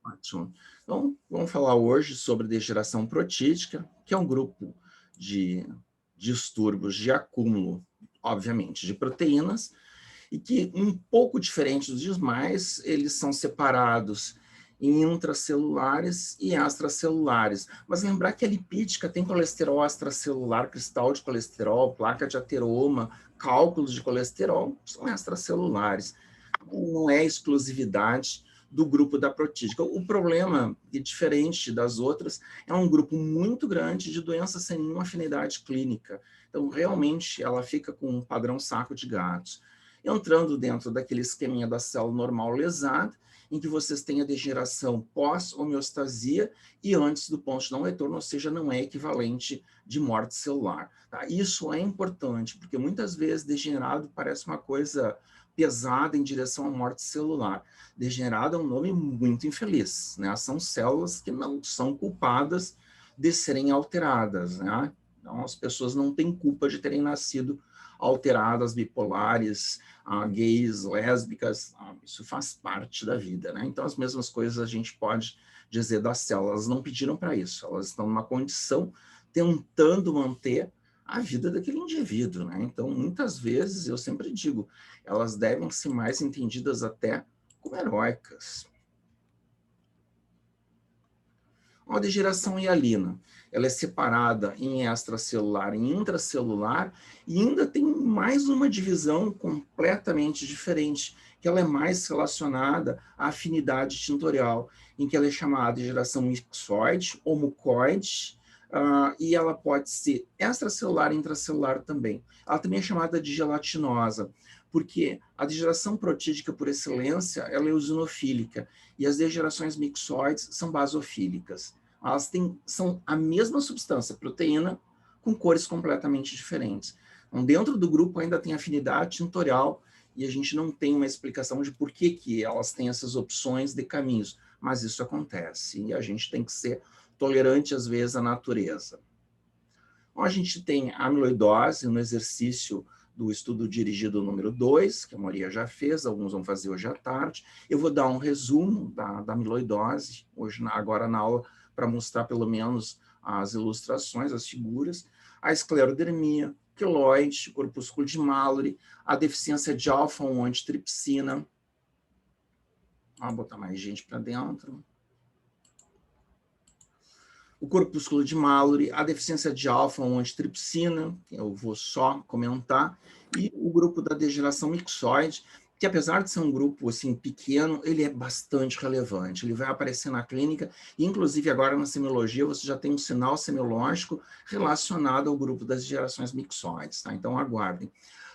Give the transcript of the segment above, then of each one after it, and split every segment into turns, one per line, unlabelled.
Ótimo. Então, vamos falar hoje sobre degeneração protídica, que é um grupo de distúrbios de acúmulo, obviamente, de proteínas, e que, um pouco diferente dos demais, eles são separados em intracelulares e extracelulares. Mas lembrar que a lipídica tem colesterol extracelular, cristal de colesterol, placa de ateroma, cálculos de colesterol, são extracelulares. Não é exclusividade do grupo da protídica. O problema, e diferente das outras, é um grupo muito grande de doenças sem nenhuma afinidade clínica. Então, realmente, ela fica com um padrão saco de gatos. Entrando dentro daquele esqueminha da célula normal lesada, em que vocês têm a degeneração pós-homeostasia e antes do ponto de não retorno, ou seja, não é equivalente de morte celular. Tá? Isso é importante, porque muitas vezes degenerado parece uma coisa pesada em direção à morte celular. Degenerado é um nome muito infeliz, né? São células que não são culpadas de serem alteradas, né? Então, as pessoas não têm culpa de terem nascido alteradas, bipolares, gays, lésbicas, isso faz parte da vida, né? Então, as mesmas coisas a gente pode dizer das células, elas não pediram para isso, elas estão numa condição tentando manter a vida daquele indivíduo, né? Então, muitas vezes, eu sempre digo, elas devem ser mais entendidas até como heróicas. A degeneração hialina, ela é separada em extracelular e intracelular, e ainda tem mais uma divisão completamente diferente, que ela é mais relacionada à afinidade tintorial, em que ela é chamada de geração mixoide ou mucoide, e ela pode ser extracelular e intracelular também. Ela também é chamada de gelatinosa, porque a degeneração protídica, por excelência, ela é eosinofílica, e as degenerações mixoides são basofílicas. Elas são a mesma substância, proteína, com cores completamente diferentes. Então, dentro do grupo ainda tem afinidade tintorial, e a gente não tem uma explicação de por que elas têm essas opções de caminhos, mas isso acontece, e a gente tem que ser tolerante, às vezes, à natureza. Então, a gente tem a amiloidose no exercício do estudo dirigido número 2, que a Maria já fez, alguns vão fazer hoje à tarde. Eu vou dar um resumo da amiloidose, agora na aula, para mostrar pelo menos as ilustrações, as figuras. A esclerodermia, queloide, corpúsculo de Mallory, a deficiência de alfa-1 antitripsina. Vou botar mais gente para dentro. O corpúsculo de Mallory, a deficiência de alfa-1 antitripsina, que eu vou só comentar, e o grupo da degeneração mixoide, que apesar de ser um grupo assim, pequeno, ele é bastante relevante. Ele vai aparecer na clínica, e inclusive agora na semiologia você já tem um sinal semiológico relacionado ao grupo das degenerações mixoides, tá? Então aguardem.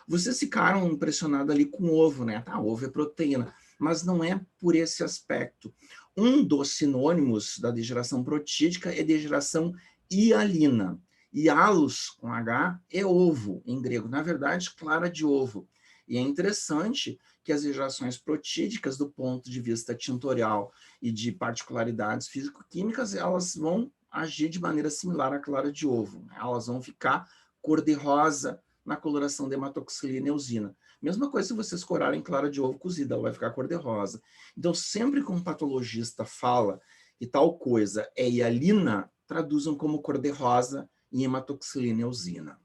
Vocês ficaram impressionados ali com ovo, né? Tá, ovo é proteína, mas não é por esse aspecto. Um dos sinônimos da degeneração protídica é degeneração hialina. E halos, com H, é ovo em grego. Na verdade, clara de ovo. E é interessante que as degenerações protídicas, do ponto de vista tintorial e de particularidades físico-químicas, elas vão agir de maneira similar à clara de ovo. Elas vão ficar cor-de-rosa na coloração de hematoxilina e eosina. Mesma coisa se vocês corarem clara de ovo cozida, ela vai ficar cor-de-rosa. Então, sempre que um patologista fala que tal coisa é hialina, traduzam como cor-de-rosa em hematoxilina e eosina.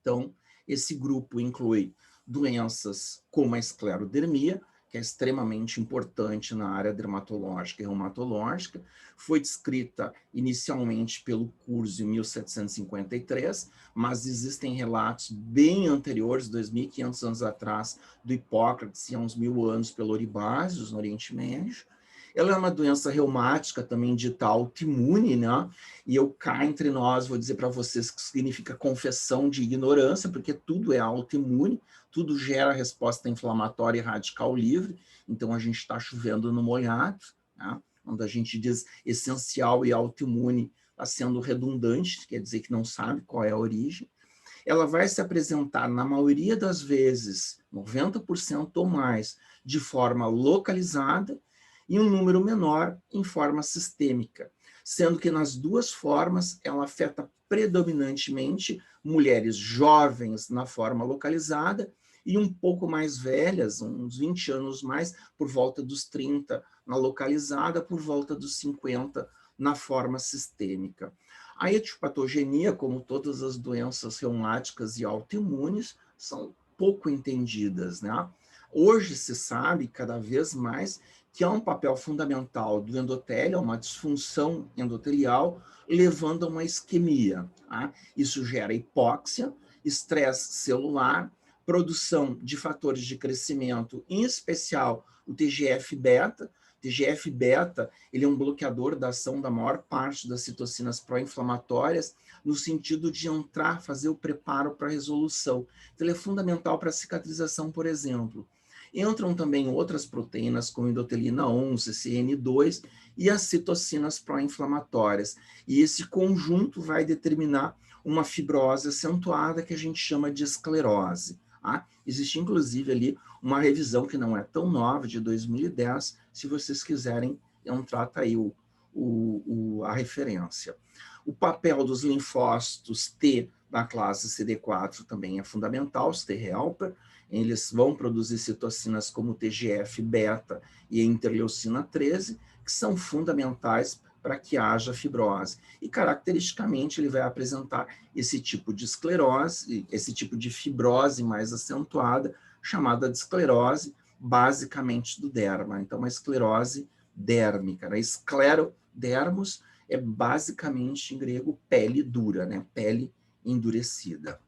Então, esse grupo inclui doenças como a esclerodermia, que é extremamente importante na área dermatológica e reumatológica, foi descrita inicialmente pelo Curso em 1753, mas existem relatos bem anteriores, 2.500 anos atrás, do Hipócrates, e há uns 1.000 anos pelo Oribásios, no Oriente Médio. Ela é uma doença reumática, também dita autoimune, né? E eu cá entre nós vou dizer para vocês que significa confessão de ignorância, porque tudo é autoimune, tudo gera resposta inflamatória e radical livre, então a gente está chovendo no molhado, né? Quando a gente diz essencial e autoimune, está sendo redundante, quer dizer que não sabe qual é a origem. Ela vai se apresentar, na maioria das vezes, 90% ou mais, de forma localizada, e um número menor em forma sistêmica, sendo que nas duas formas ela afeta predominantemente mulheres jovens na forma localizada e um pouco mais velhas, uns 20 anos mais, por volta dos 30 na localizada, por volta dos 50 na forma sistêmica. A etiopatogenia, como todas as doenças reumáticas e autoimunes, são pouco entendidas, né? Hoje se sabe cada vez mais que há um papel fundamental do endotélio, uma disfunção endotelial, levando a uma isquemia. Tá? Isso gera hipóxia, estresse celular, produção de fatores de crescimento, em especial o TGF-beta. TGF-beta, ele é um bloqueador da ação da maior parte das citocinas pró-inflamatórias, no sentido de entrar, fazer o preparo para a resolução. Então, ele é fundamental para a cicatrização, por exemplo. Entram também outras proteínas, como endotelina 1, CCN2 e as citocinas pró-inflamatórias. E esse conjunto vai determinar uma fibrose acentuada que a gente chama de esclerose. Tá? Existe, inclusive, ali uma revisão que não é tão nova, de 2010, se vocês quiserem entrar, tá aí a referência. O papel dos linfócitos T da classe CD4 também é fundamental, os T-helper. Eles vão produzir citocinas como TGF-beta e a interleucina 13, que são fundamentais para que haja fibrose. E, caracteristicamente, ele vai apresentar esse tipo de esclerose, esse tipo de fibrose mais acentuada, chamada de esclerose, basicamente do derma. Então, uma esclerose dérmica. Né? Esclerodermos é basicamente, em grego, pele dura, né? Pele endurecida.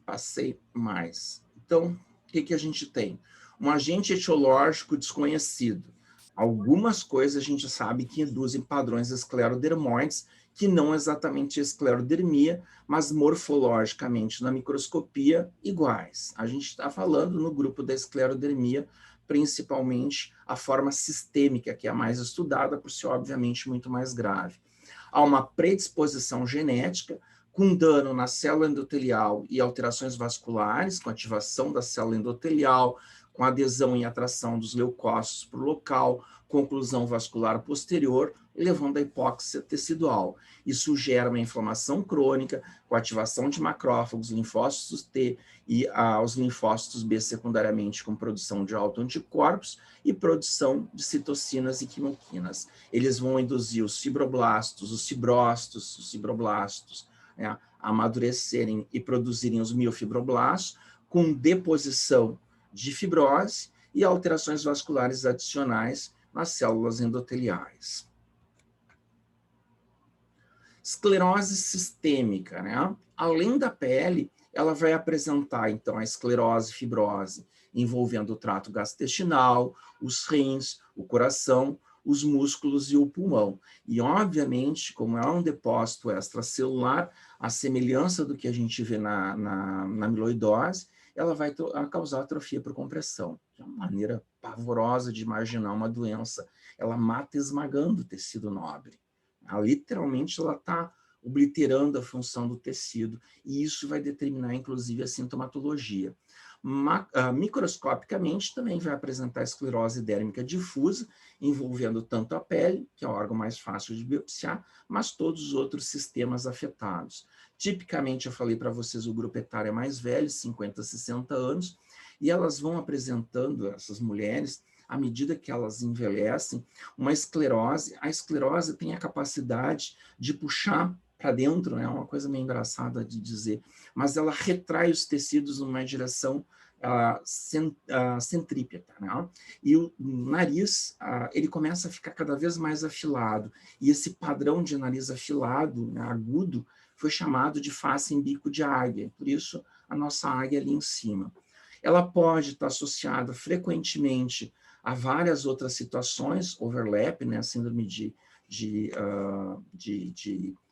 Passei mais. Então, o que a gente tem? Um agente etiológico desconhecido. Algumas coisas a gente sabe que induzem padrões esclerodermoides, que não exatamente esclerodermia, mas morfologicamente na microscopia iguais. A gente está falando no grupo da esclerodermia, principalmente a forma sistêmica, que é a mais estudada, por ser obviamente muito mais grave. Há uma predisposição genética, com dano na célula endotelial e alterações vasculares, com ativação da célula endotelial, com adesão e atração dos leucócitos para o local, com oclusão vascular posterior, levando à hipóxia tecidual. Isso gera uma inflamação crônica, com ativação de macrófagos, linfócitos T e os linfócitos B secundariamente com produção de autoanticorpos e produção de citocinas e quimoquinas. Eles vão induzir os fibroblastos, os fibroblastos, né, a amadurecerem e produzirem os miofibroblastos, com deposição de fibrose e alterações vasculares adicionais nas células endoteliais. Esclerose sistêmica, né? Além da pele, ela vai apresentar, então, a esclerose fibrose, envolvendo o trato gastrointestinal, os rins, o coração, os músculos e o pulmão. E, obviamente, como é um depósito extracelular, a semelhança do que a gente vê na amiloidose, ela vai causar atrofia por compressão. É uma maneira pavorosa de imaginar uma doença. Ela mata esmagando o tecido nobre. Literalmente, ela está obliterando a função do tecido, e isso vai determinar, inclusive, a sintomatologia. Microscopicamente, também vai apresentar esclerose dérmica difusa, envolvendo tanto a pele, que é o órgão mais fácil de biopsiar, mas todos os outros sistemas afetados. Tipicamente, eu falei para vocês, o grupo etário é mais velho, 50, 60 anos, e elas vão apresentando, essas mulheres, à medida que elas envelhecem, uma esclerose. A esclerose tem a capacidade de puxar para dentro, é uma coisa meio engraçada de dizer, mas ela retrai os tecidos numa direção centrípeta, né? E o nariz, ele começa a ficar cada vez mais afilado, e esse padrão de nariz afilado, né, agudo, foi chamado de face em bico de águia, por isso a nossa águia ali em cima. Ela pode estar associada frequentemente a várias outras situações, overlap, né, a síndrome de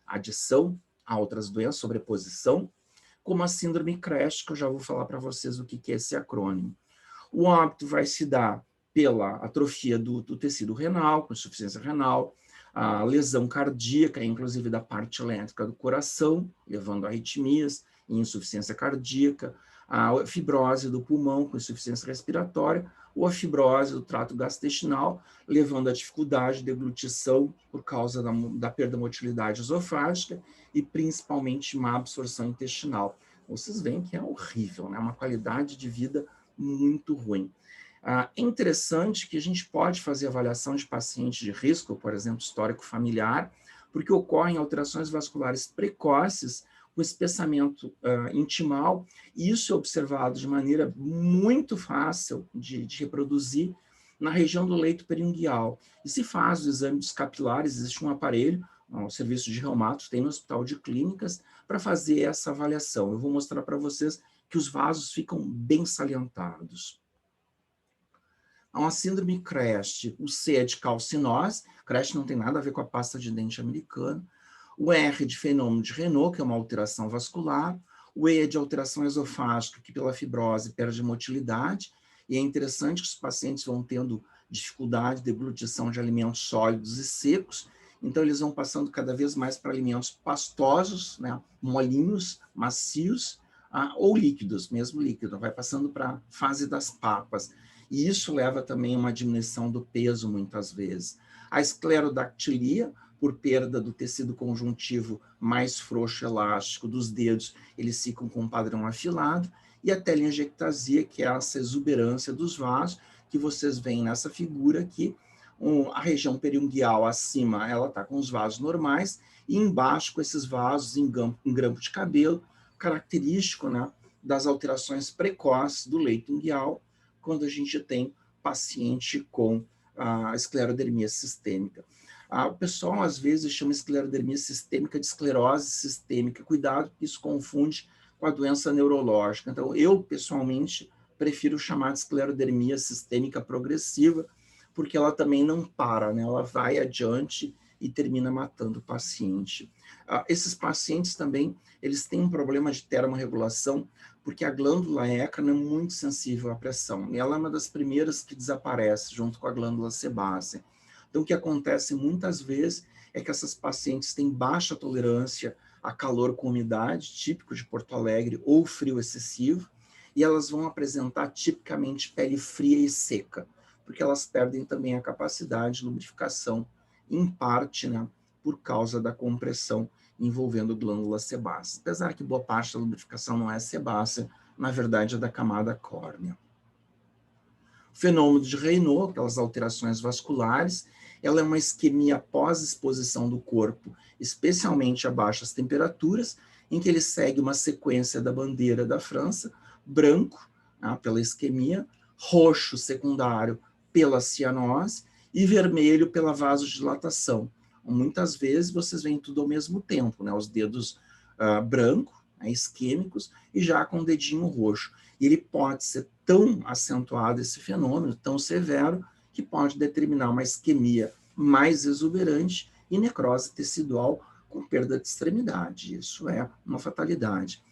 adição a outras doenças, sobreposição, como a síndrome CRASH, que eu já vou falar para vocês o que é esse acrônimo. O óbito vai se dar pela atrofia do tecido renal, com insuficiência renal, a lesão cardíaca, inclusive da parte elétrica do coração, levando a arritmias, e insuficiência cardíaca, a fibrose do pulmão com insuficiência respiratória, ou a fibrose do trato gastrointestinal, levando à dificuldade de deglutição por causa da perda da motilidade esofágica e principalmente má absorção intestinal. Vocês veem que é horrível, né? Uma qualidade de vida muito ruim. É interessante que a gente pode fazer avaliação de pacientes de risco, por exemplo, histórico familiar, porque ocorrem alterações vasculares precoces com espessamento intimal, e isso é observado de maneira muito fácil de reproduzir na região do leito periungual. E se faz o exame dos capilares, existe um aparelho, o serviço de reumatos tem no Hospital de Clínicas, para fazer essa avaliação. Eu vou mostrar para vocês que os vasos ficam bem salientados. Há uma síndrome CREST, o C é de calcinose, CREST não tem nada a ver com a pasta de dente americana, o R de fenômeno de Raynaud, que é uma alteração vascular, o E é de alteração esofágica, que pela fibrose perde motilidade, e é interessante que os pacientes vão tendo dificuldade de deglutição de alimentos sólidos e secos, então eles vão passando cada vez mais para alimentos pastosos, né, molinhos, macios, ou líquidos, mesmo líquido, vai passando para a fase das papas. E isso leva também a uma diminuição do peso, muitas vezes. A esclerodactilia, por perda do tecido conjuntivo mais frouxo elástico dos dedos, eles ficam com um padrão afilado, e a telangiectasia, que é essa exuberância dos vasos, que vocês veem nessa figura aqui, a região periungual acima, ela está com os vasos normais, e embaixo com esses vasos em grampo de cabelo, característico, né, das alterações precoces do leito unguial, quando a gente tem paciente com a esclerodermia sistêmica. O pessoal, às vezes, chama esclerodermia sistêmica de esclerose sistêmica. Cuidado, isso confunde com a doença neurológica. Então, eu, pessoalmente, prefiro chamar de esclerodermia sistêmica progressiva, porque ela também não para, né? Ela vai adiante e termina matando o paciente. Esses pacientes também, eles têm um problema de termorregulação, porque a glândula écrina é muito sensível à pressão, e ela é uma das primeiras que desaparece, junto com a glândula sebácea. Então, o que acontece muitas vezes é que essas pacientes têm baixa tolerância a calor com umidade, típico de Porto Alegre, ou frio excessivo, e elas vão apresentar tipicamente pele fria e seca, porque elas perdem também a capacidade de lubrificação, em parte, né, por causa da compressão envolvendo glândula sebácea. Apesar que boa parte da lubrificação não é sebácea, na verdade é da camada córnea. O fenômeno de Raynaud, aquelas alterações vasculares, ela é uma isquemia pós-exposição do corpo, especialmente a baixas temperaturas, em que ele segue uma sequência da bandeira da França, branco, pela isquemia, roxo secundário pela cianose e vermelho pela vasodilatação. Muitas vezes vocês veem tudo ao mesmo tempo, né? Os dedos brancos, isquêmicos, e já com o dedinho roxo. E ele pode ser tão acentuado, esse fenômeno, tão severo, que pode determinar uma isquemia mais exuberante e necrose tecidual com perda de extremidade. Isso é uma fatalidade.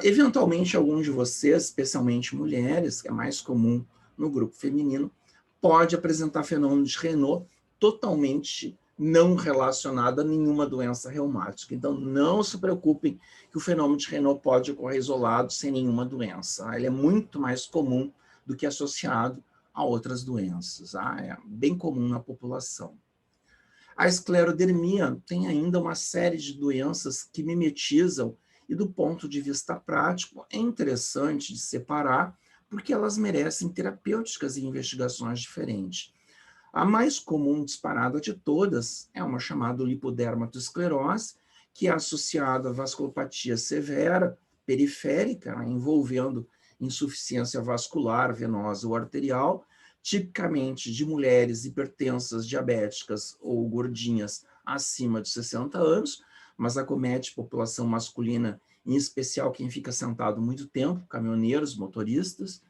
Eventualmente, alguns de vocês, especialmente mulheres, que é mais comum no grupo feminino, pode apresentar fenômeno de Raynaud totalmente não relacionado a nenhuma doença reumática. Então, não se preocupem que o fenômeno de Raynaud pode ocorrer isolado sem nenhuma doença. Ele é muito mais comum do que associado a outras doenças. É bem comum na população. A esclerodermia tem ainda uma série de doenças que mimetizam, e do ponto de vista prático, é interessante de separar, porque elas merecem terapêuticas e investigações diferentes. A mais comum disparada de todas é uma chamada lipodermatosclerose, que é associada à vasculopatia severa, periférica, envolvendo insuficiência vascular, venosa ou arterial, tipicamente de mulheres hipertensas, diabéticas ou gordinhas acima de 60 anos, mas acomete população masculina, em especial quem fica sentado muito tempo, caminhoneiros, motoristas,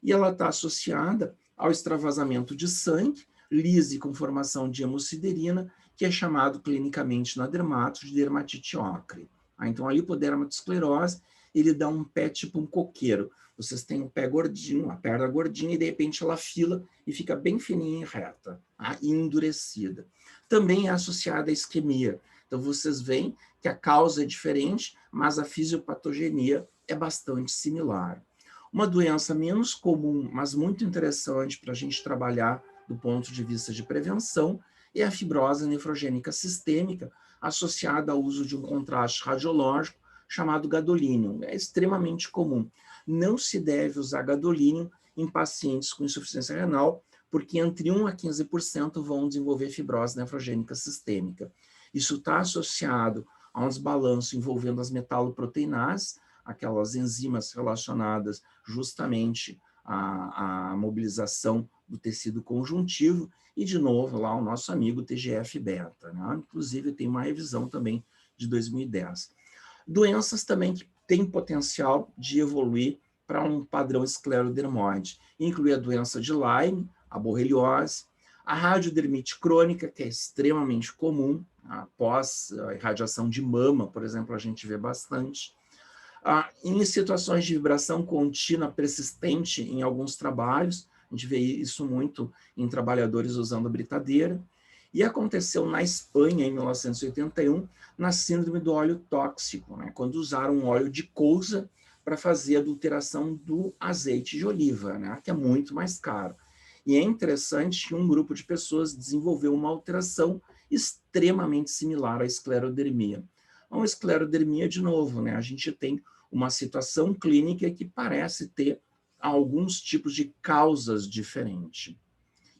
e ela está associada ao extravasamento de sangue, lise com formação de hemosiderina, que é chamado clinicamente na dermato de dermatite ocre. Então, a lipodermatosclerose, ele dá um pé tipo um coqueiro. Vocês têm um pé gordinho, a perna gordinha, e de repente ela fila e fica bem fininha e reta, endurecida. Também é associada à isquemia. Então, vocês veem que a causa é diferente, mas a fisiopatogenia é bastante similar. Uma doença menos comum, mas muito interessante para a gente trabalhar do ponto de vista de prevenção, é a fibrose nefrogênica sistêmica, associada ao uso de um contraste radiológico chamado gadolínio. É extremamente comum. Não se deve usar gadolínio em pacientes com insuficiência renal, porque entre 1 a 15% vão desenvolver fibrose nefrogênica sistêmica. Isso está associado a um desbalanço envolvendo as metaloproteinases, aquelas enzimas relacionadas justamente à mobilização do tecido conjuntivo, e, de novo, lá o nosso amigo TGF-beta, né? Inclusive, tem uma revisão também de 2010. Doenças também que têm potencial de evoluir para um padrão esclerodermoide, inclui a doença de Lyme, a borreliose, a radiodermite crônica, que é extremamente comum, após a irradiação de mama, por exemplo, a gente vê bastante. Em situações de vibração contínua persistente em alguns trabalhos, a gente vê isso muito em trabalhadores usando a britadeira, e aconteceu na Espanha, em 1981, na síndrome do óleo tóxico, né, quando usaram um óleo de colza para fazer a adulteração do azeite de oliva, né, que é muito mais caro. E é interessante que um grupo de pessoas desenvolveu uma alteração extremamente similar à esclerodermia. Uma esclerodermia, de novo, né, a gente tem uma situação clínica que parece ter alguns tipos de causas diferentes.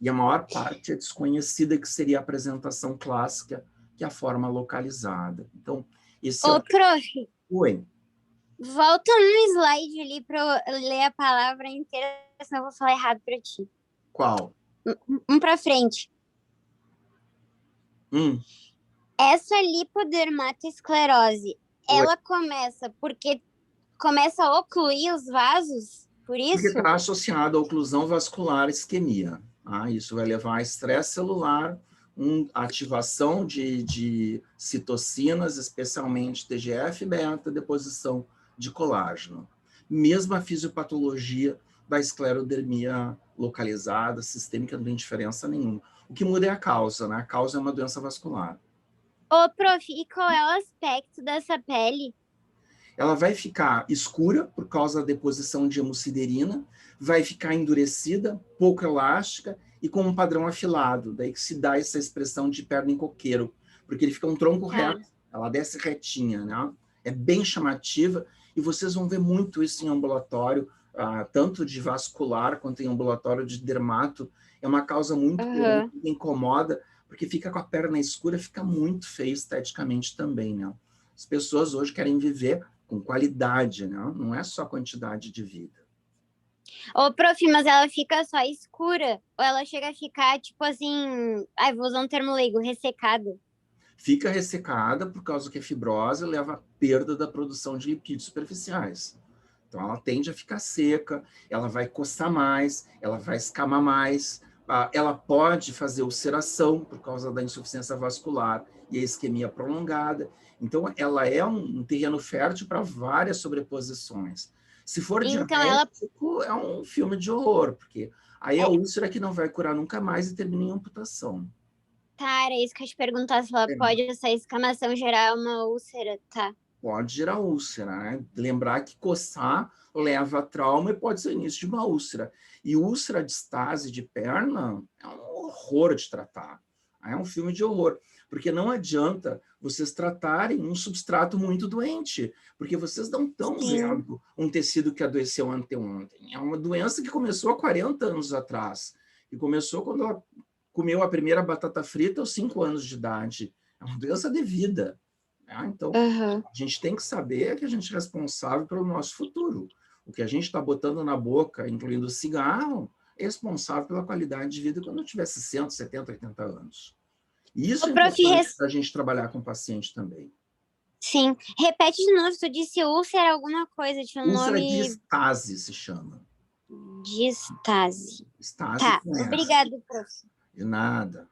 E a maior parte é desconhecida, que seria a apresentação clássica, que é a forma localizada. Então, esse
Ô, prof,
Oi.
volta um slide ali para eu ler a palavra inteira, senão eu vou falar errado para ti.
Qual?
Um para frente. Essa lipodermatosclerose, ela começa porque começa a ocluir os vasos, por
Porque
isso?
está associado à oclusão vascular isquemia. Isso vai levar a estresse celular, ativação de citocinas, especialmente TGF-beta, deposição de colágeno. Mesma fisiopatologia da esclerodermia localizada, sistêmica, não tem diferença nenhuma. O que muda é a causa, né? A causa é uma doença vascular.
Ô, prof, e qual é o aspecto dessa pele?
Ela vai ficar escura por causa da deposição de hemosiderina, vai ficar endurecida, pouco elástica e com um padrão afilado, daí que se dá essa expressão de perna em coqueiro, porque ele fica um tronco reto, ela desce retinha, né? É bem chamativa, e vocês vão ver muito isso em ambulatório, tanto de vascular quanto em ambulatório de dermato. É uma causa muito comum, que incomoda, porque fica com a perna escura, fica muito feio esteticamente também, né? As pessoas hoje querem viver com qualidade, né? Não é só quantidade de vida.
Ô, prof, mas ela fica só escura? Ou ela chega a ficar, tipo assim... Ai, vou usar um termo leigo, ressecada?
Fica ressecada por causa que a fibrose leva à perda da produção de lipídios superficiais. Então, ela tende a ficar seca, ela vai coçar mais, ela vai escamar mais, ela pode fazer ulceração por causa da insuficiência vascular e a isquemia prolongada. Então, ela é um terreno fértil para várias sobreposições. Se for diabético, é um filme de horror, porque aí a úlcera que não vai curar nunca mais e termina em amputação.
Tá, era isso que eu ia te perguntar, se ela pode, essa escamação, gerar uma úlcera, tá?
Pode gerar úlcera, né? Lembrar que coçar leva a trauma e pode ser o início de uma úlcera. E úlcera de estase de perna é um horror de tratar. É um filme de horror. Porque não adianta vocês tratarem um substrato muito doente, porque vocês não estão vendo um tecido que adoeceu anteontem. É uma doença que começou há 40 anos atrás. E começou quando ela comeu a primeira batata frita aos 5 anos de idade. É uma doença de vida. Então, a gente tem que saber que a gente é responsável pelo nosso futuro. O que a gente está botando na boca, incluindo o cigarro, é responsável pela qualidade de vida quando eu tiver 60, 70, 80 anos. E isso é importante para a gente trabalhar com o paciente também.
Sim. Repete de novo, tu disse úlcera alguma coisa, tinha um
úlcera
nome...
de estase se chama.
De estase.
Estase.
Tá, obrigado, prof.
De nada.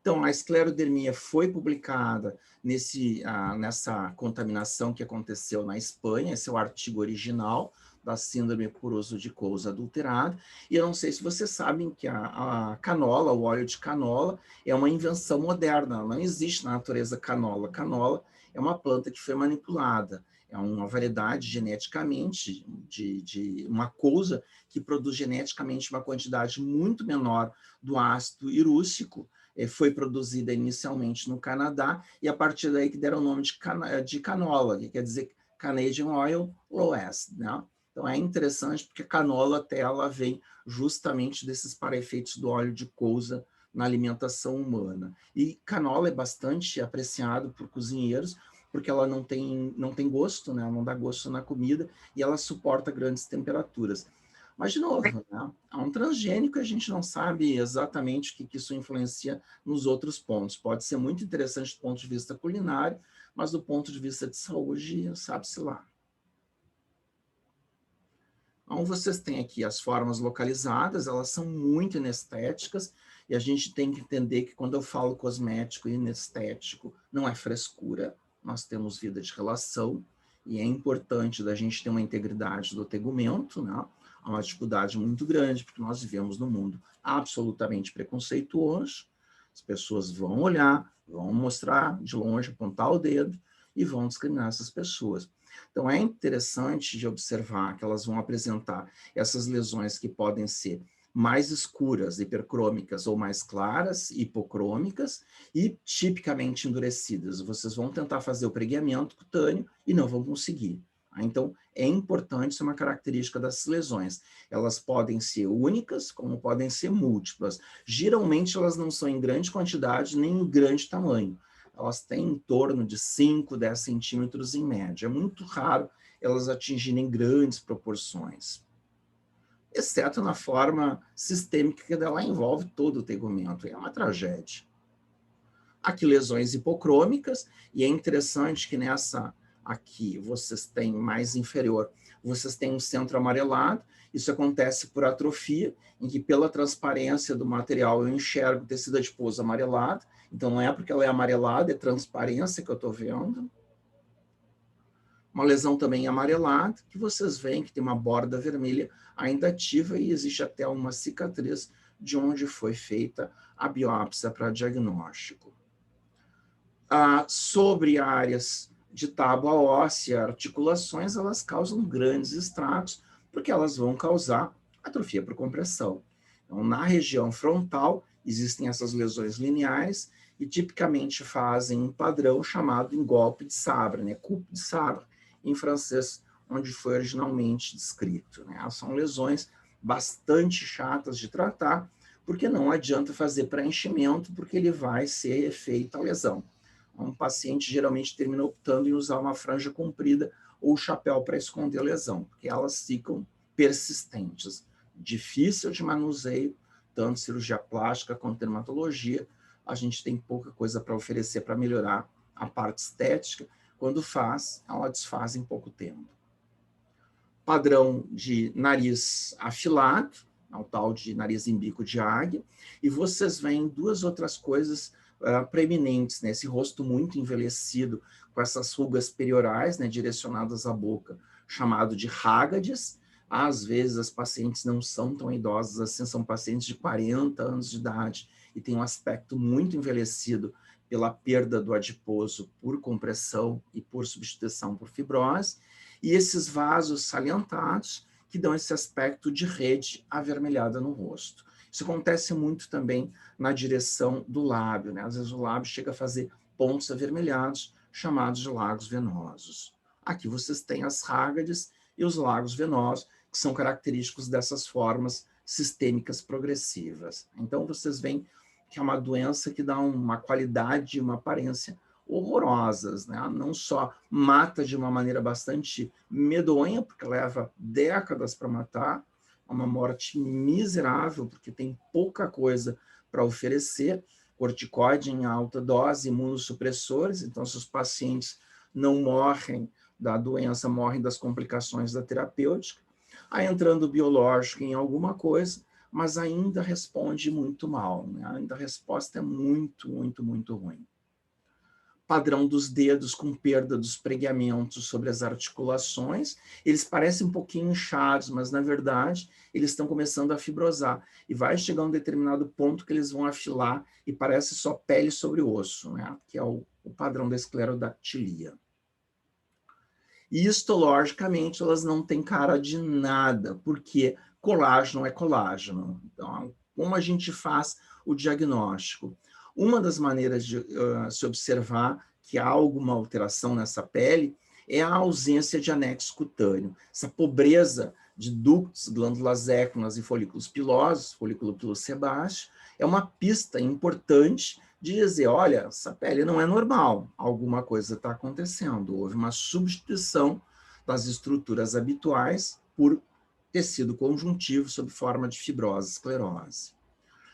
Então, a esclerodermia foi publicada nessa contaminação que aconteceu na Espanha, esse é o artigo original, da síndrome por uso de couve adulterada. E eu não sei se vocês sabem que a canola, o óleo de canola, é uma invenção moderna, não existe na natureza canola. Canola é uma planta que foi manipulada, é uma variedade geneticamente de uma couve que produz geneticamente uma quantidade muito menor do ácido irúcico. Foi produzida inicialmente no Canadá, e a partir daí que deram o nome de canola, que quer dizer Canadian Oil Lowest, né? Então é interessante porque a canola até ela vem justamente desses para-efeitos do óleo de couve na alimentação humana. E canola é bastante apreciado por cozinheiros, porque ela não tem gosto, né? Não dá gosto na comida, e ela suporta grandes temperaturas. Mas, de novo, né? Há um transgênico e a gente não sabe exatamente o que isso influencia nos outros pontos. Pode ser muito interessante do ponto de vista culinário, mas do ponto de vista de saúde, sabe-se lá. Então, vocês têm aqui as formas localizadas, elas são muito inestéticas, e a gente tem que entender que quando eu falo cosmético e inestético, não é frescura, nós temos vida de relação, e é importante da gente ter uma integridade do tegumento, né? Há uma dificuldade muito grande, porque nós vivemos num mundo absolutamente preconceituoso, as pessoas vão olhar, vão mostrar de longe, apontar o dedo, e vão discriminar essas pessoas. Então, é interessante de observar que elas vão apresentar essas lesões que podem ser mais escuras, hipercrômicas, ou mais claras, hipocrômicas, e tipicamente endurecidas. Vocês vão tentar fazer o pregueamento cutâneo e não vão conseguir. Então, é importante, isso é uma característica dessas lesões. Elas podem ser únicas, como podem ser múltiplas. Geralmente, elas não são em grande quantidade, nem em grande tamanho. Elas têm em torno de 5, 10 centímetros em média. É muito raro elas atingirem grandes proporções, exceto na forma sistêmica, que ela envolve todo o tegumento. É uma tragédia. Aqui lesões hipocrômicas, e é interessante que nessa aqui vocês têm mais inferior, vocês têm um centro amarelado. Isso acontece por atrofia, em que pela transparência do material eu enxergo o tecido adiposo amarelado. Então não é porque ela é amarelada, é transparência que eu estou vendo. Uma lesão também amarelada, que vocês veem que tem uma borda vermelha ainda ativa, e existe até uma cicatriz de onde foi feita a biópsia para diagnóstico. Sobre áreas de tábua óssea, articulações, elas causam grandes estragos, porque elas vão causar atrofia por compressão. Então, na região frontal, existem essas lesões lineares, e tipicamente fazem um padrão chamado engolpe de sabre, né? Coupe de sabre, em francês, onde foi originalmente descrito, né? São lesões bastante chatas de tratar, porque não adianta fazer preenchimento, porque ele vai ser efeito a lesão. Um paciente geralmente termina optando em usar uma franja comprida ou chapéu para esconder a lesão, porque elas ficam persistentes. Difícil de manuseio, tanto cirurgia plástica quanto dermatologia. A gente tem pouca coisa para oferecer para melhorar a parte estética. Quando faz, ela desfaz em pouco tempo. Padrão de nariz afilado, o tal de nariz em bico de águia, e vocês veem duas outras coisas preeminentes, né? Esse rosto muito envelhecido, com essas rugas periorais, né, direcionadas à boca, chamado de Haggards. Às vezes as pacientes não são tão idosas assim, são pacientes de 40 anos de idade e têm um aspecto muito envelhecido pela perda do adiposo por compressão e por substituição por fibrose, e esses vasos salientados que dão esse aspecto de rede avermelhada no rosto. Isso acontece muito também na direção do lábio, né? Às vezes o lábio chega a fazer pontos avermelhados, chamados de lagos venosos. Aqui vocês têm as Haggards e os lagos venosos, que são característicos dessas formas sistêmicas progressivas. Então vocês veem que é uma doença que dá uma qualidade e uma aparência horrorosas, né? Não só mata de uma maneira bastante medonha, porque leva décadas para matar, uma morte miserável, porque tem pouca coisa para oferecer, corticoide em alta dose, imunossupressores. Então, se os pacientes não morrem da doença, morrem das complicações da terapêutica. Aí entrando biológico em alguma coisa, mas ainda responde muito mal, né? Ainda a resposta é muito, muito, muito ruim. padrão dos dedos com perda dos preguiamentos sobre as articulações. Eles parecem um pouquinho inchados, mas, na verdade, eles estão começando a fibrosar. E vai chegar um determinado ponto que eles vão afilar e parece só pele sobre osso, né? Que é o padrão da esclerodactilia. E histologicamente, elas não têm cara de nada, porque colágeno é colágeno. Então, como a gente faz o diagnóstico? Uma das maneiras de se observar que há alguma alteração nessa pele é a ausência de anexo cutâneo. Essa pobreza de ductos, glândulas écronas e folículos pilosos, folículo piloso sebáceo, é uma pista importante de dizer, olha, essa pele não é normal, alguma coisa está acontecendo, houve uma substituição das estruturas habituais por tecido conjuntivo sob forma de fibrose, esclerose.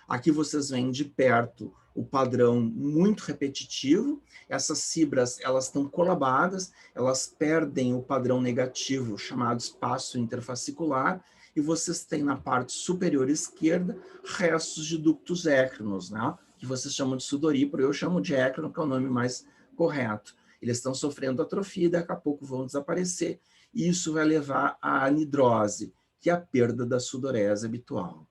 Aqui vocês veem de perto o padrão muito repetitivo, essas fibras elas estão colabadas, elas perdem o padrão negativo chamado espaço interfascicular, e vocês têm na parte superior esquerda restos de ductos écrinos, né? Que vocês chamam de sudoríparo, eu chamo de écrino, que é o nome mais correto. Eles estão sofrendo atrofia e daqui a pouco vão desaparecer, e isso vai levar à anidrose, que é a perda da sudorese habitual.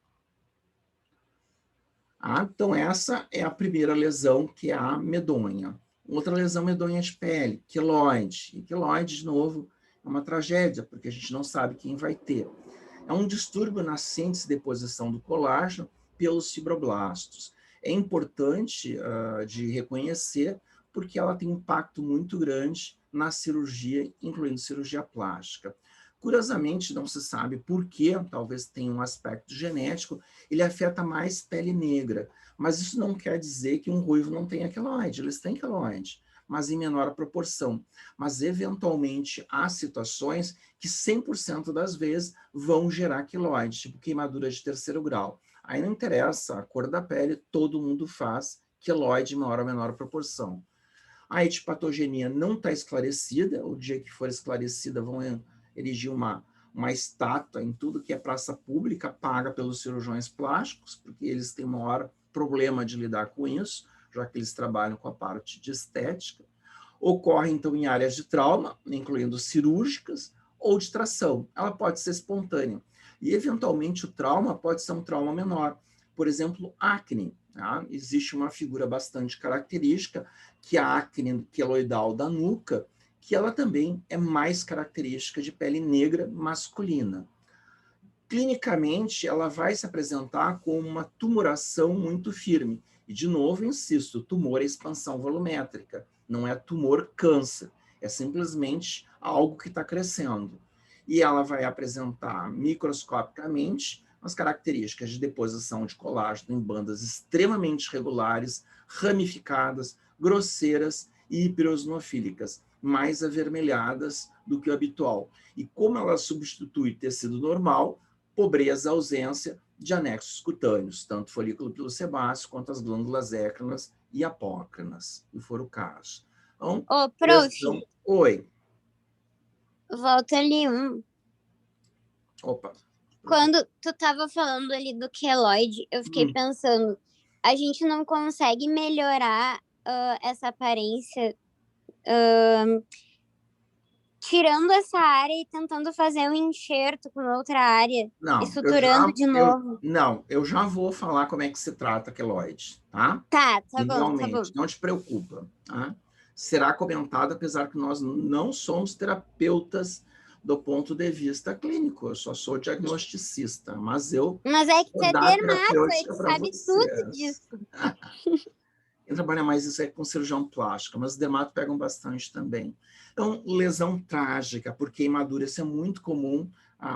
Então, essa é a primeira lesão, que é a medonha. Outra lesão medonha de pele, queloide. E queloide, de novo, é uma tragédia, porque a gente não sabe quem vai ter. É um distúrbio na síntese e deposição do colágeno pelos fibroblastos. É importante de reconhecer, porque ela tem um impacto muito grande na cirurgia, incluindo cirurgia plástica. Curiosamente, não se sabe por quê, talvez tenha um aspecto genético, ele afeta mais pele negra, mas isso não quer dizer que um ruivo não tenha queloide, eles têm queloide, mas em menor proporção. Mas, eventualmente, há situações que 100% das vezes vão gerar queloide, tipo queimadura de terceiro grau. Aí não interessa a cor da pele, todo mundo faz queloide em maior ou menor proporção. A etipatogenia não está esclarecida, o dia que for esclarecida vão erigir uma estátua em tudo que é praça pública, paga pelos cirurgiões plásticos, porque eles têm o maior problema de lidar com isso, já que eles trabalham com a parte de estética. Ocorre, então, em áreas de trauma, incluindo cirúrgicas, ou de tração. Ela pode ser espontânea. E, eventualmente, o trauma pode ser um trauma menor. Por exemplo, acne. Tá? Existe uma figura bastante característica, que é a acne queloidal da nuca, que ela também é mais característica de pele negra masculina. Clinicamente, ela vai se apresentar com uma tumoração muito firme. E, de novo, insisto, tumor é expansão volumétrica, não é tumor câncer, é simplesmente algo que está crescendo. E ela vai apresentar microscopicamente as características de deposição de colágeno em bandas extremamente regulares, ramificadas, grosseiras e hiperosnofílicas, mais avermelhadas do que o habitual. E como ela substitui tecido normal, pobreza, ausência de anexos cutâneos, tanto folículo pilosebáceo quanto as glândulas écrinas e apócrinas, se for o caso. Então,
Ô, prof,
Oi.
volta ali um.
Opa.
Quando tu tava falando ali do queloide, eu fiquei pensando, a gente não consegue melhorar essa aparência tirando essa área e tentando fazer um enxerto com outra área e suturando de novo.
Eu já vou falar como é que se trata queloide, tá?
Tá bom,
Realmente, não te preocupa, tá? Será comentado, apesar que nós não somos terapeutas do ponto de vista clínico, eu só sou diagnosticista, mas
Mas é que tu é dermato, aí tu sabe tudo disso.
Quem trabalha mais isso é com cirurgião plástico, mas os dermatos pegam bastante também. Então, lesão trágica por queimadura, isso é muito comum,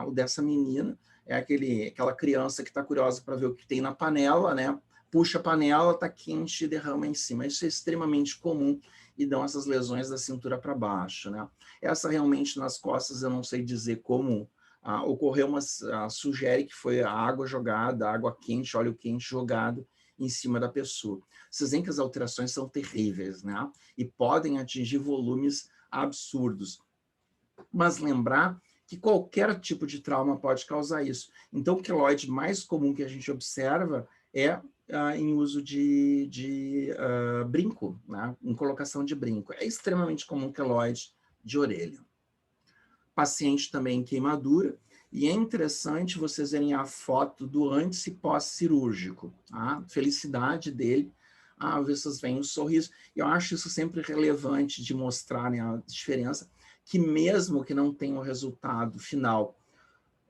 o dessa menina, é aquela criança que está curiosa para ver o que tem na panela, né? Puxa a panela, está quente e derrama em cima. Isso é extremamente comum e dão essas lesões da cintura para baixo, né? Essa realmente nas costas, eu não sei dizer como ocorreu, mas sugere que foi a água jogada, água quente, óleo quente jogado em cima da pessoa. Vocês veem que as alterações são terríveis, né? E podem atingir volumes absurdos. Mas lembrar que qualquer tipo de trauma pode causar isso. Então, o queloide mais comum que a gente observa é em uso de brinco, né? Em colocação de brinco. É extremamente comum queloide de orelha. Paciente também em queimadura, e é interessante vocês verem a foto do antes e pós-cirúrgico, a felicidade dele, vocês veem o sorriso. Eu acho isso sempre relevante de mostrar, né, a diferença, que mesmo que não tenha o resultado final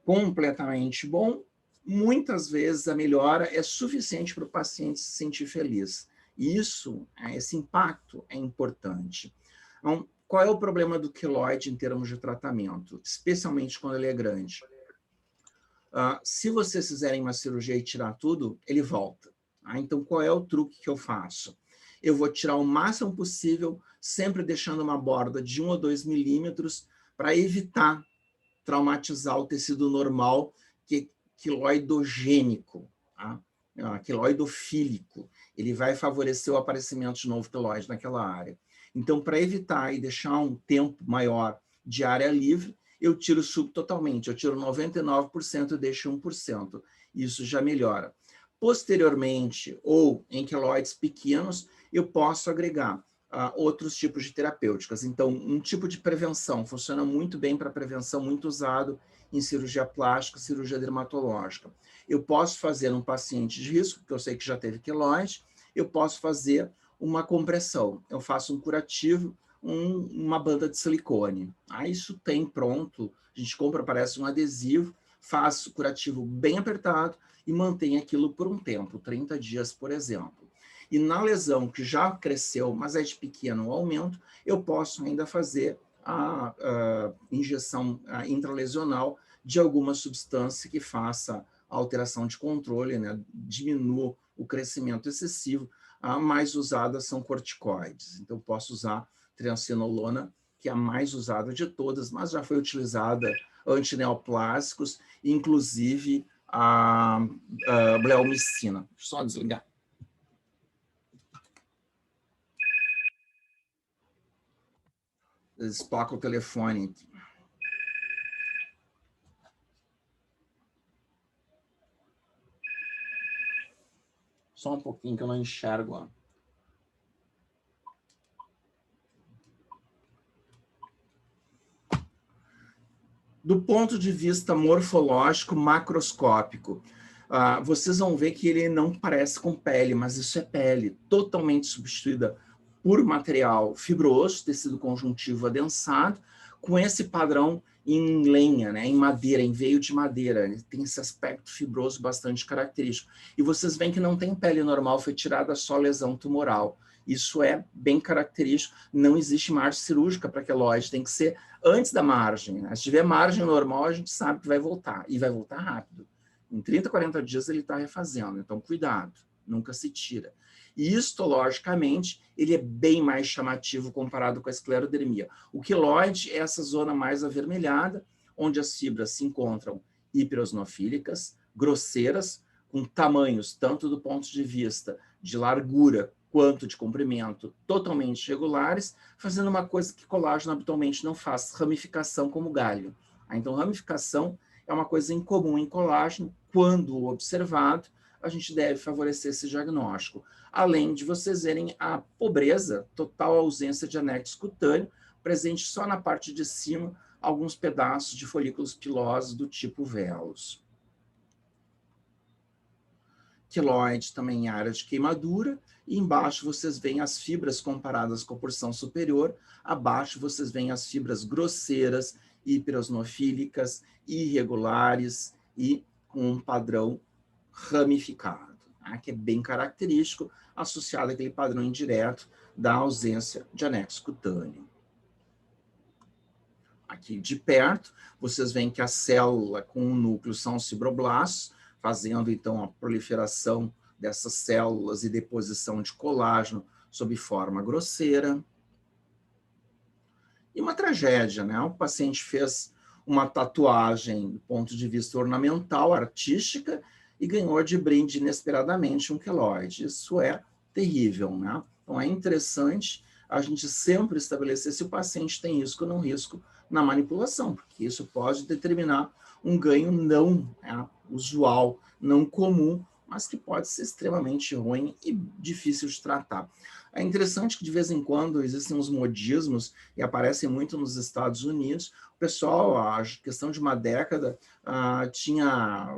completamente bom, muitas vezes a melhora é suficiente para o paciente se sentir feliz. E isso, esse impacto é importante. Então, qual é o problema do queloide em termos de tratamento? Especialmente quando ele é grande. Se vocês fizerem uma cirurgia e tirar tudo, ele volta. Então, qual é o truque que eu faço? Eu vou tirar o máximo possível, sempre deixando uma borda de 1 ou 2 milímetros para evitar traumatizar o tecido normal, que é queloidogênico, tá? Queloidofílico. Ele vai favorecer o aparecimento de novo queloide naquela área. Então, para evitar e deixar um tempo maior de área livre, eu tiro totalmente, eu tiro 99% e deixo 1%. Isso já melhora. Posteriormente, ou em queloides pequenos, eu posso agregar outros tipos de terapêuticas. Então, um tipo de prevenção funciona muito bem para prevenção, muito usado em cirurgia plástica, cirurgia dermatológica. Eu posso fazer um paciente de risco, que eu sei que já teve queloide, eu posso fazer uma compressão. Eu faço um curativo, uma banda de silicone. Isso tem pronto, a gente compra, parece um adesivo, faço curativo bem apertado e mantém aquilo por um tempo, 30 dias, por exemplo. E na lesão que já cresceu, mas é de pequeno aumento, eu posso ainda fazer a injeção intralesional de alguma substância que faça a alteração de controle, né, diminua o crescimento excessivo. A mais usada são corticoides. Então, posso usar triancinolona, que é a mais usada de todas, mas já foi utilizada antineoplásicos, inclusive a bleomicina. Deixa eu só desligar. Despoca o telefone aqui. Só um pouquinho que eu não enxergo. Ó. Do ponto de vista morfológico, macroscópico, vocês vão ver que ele não parece com pele, mas isso é pele, totalmente substituída por material fibroso, tecido conjuntivo adensado, com esse padrão em lenha, né, em madeira, em veio de madeira. Ele tem esse aspecto fibroso bastante característico. E vocês veem que não tem pele normal, foi tirada só lesão tumoral. Isso é bem característico. Não existe margem cirúrgica para queloide, tem que ser antes da margem. Né? Se tiver margem normal, a gente sabe que vai voltar, e vai voltar rápido. Em 30, 40 dias ele está refazendo, então cuidado, nunca se tira. E histologicamente, ele é bem mais chamativo comparado com a esclerodermia. O queloide é essa zona mais avermelhada, onde as fibras se encontram hiperosnofílicas, grosseiras, com tamanhos, tanto do ponto de vista de largura quanto de comprimento, totalmente regulares, fazendo uma coisa que colágeno habitualmente não faz, ramificação como galho. Então, ramificação é uma coisa incomum em colágeno. Quando observado, a gente deve favorecer esse diagnóstico. Além de vocês verem a pobreza, total ausência de anexo cutâneo, presente só na parte de cima, alguns pedaços de folículos pilosos do tipo velos. Queloide também em área de queimadura, e embaixo vocês veem as fibras comparadas com a porção superior, abaixo vocês veem as fibras grosseiras, hiperosnofílicas, irregulares e com um padrão ramificado, tá? Que é bem característico, associado àquele padrão indireto da ausência de anexo cutâneo. Aqui de perto, vocês veem que a célula com o núcleo são os fibroblastos, fazendo então a proliferação dessas células e deposição de colágeno sob forma grosseira. E uma tragédia, né? O paciente fez uma tatuagem do ponto de vista ornamental, artística, e ganhou de brinde inesperadamente um queloide. Isso é terrível, né? Então é interessante a gente sempre estabelecer se o paciente tem risco ou não risco na manipulação, porque isso pode determinar um ganho não usual, não comum, mas que pode ser extremamente ruim e difícil de tratar. É interessante que, de vez em quando, existem uns modismos, e aparecem muito nos Estados Unidos. O pessoal, a questão de uma década,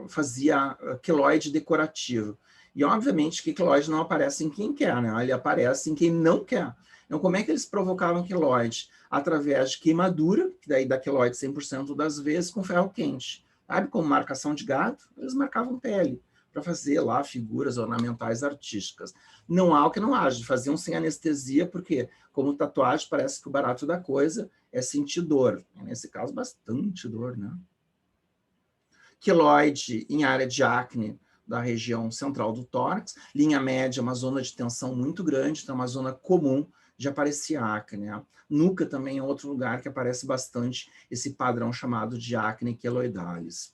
fazia queloide decorativo. E, obviamente, que queloide não aparece em quem quer, né? Ele aparece em quem não quer. Então, como é que eles provocavam queloide? Através de queimadura, que daí dá queloide 100% das vezes, com ferro quente. Sabe, como marcação de gado, eles marcavam pele para fazer lá figuras ornamentais artísticas. Não há o que não haja, faziam sem anestesia, porque, como tatuagem, parece que o barato da coisa é sentir dor. Nesse caso, bastante dor, né? Queloide em área de acne da região central do tórax, linha média, uma zona de tensão muito grande, então é uma zona comum de aparecer acne. Né? Nuca também é outro lugar que aparece bastante esse padrão chamado de acne queloidalis.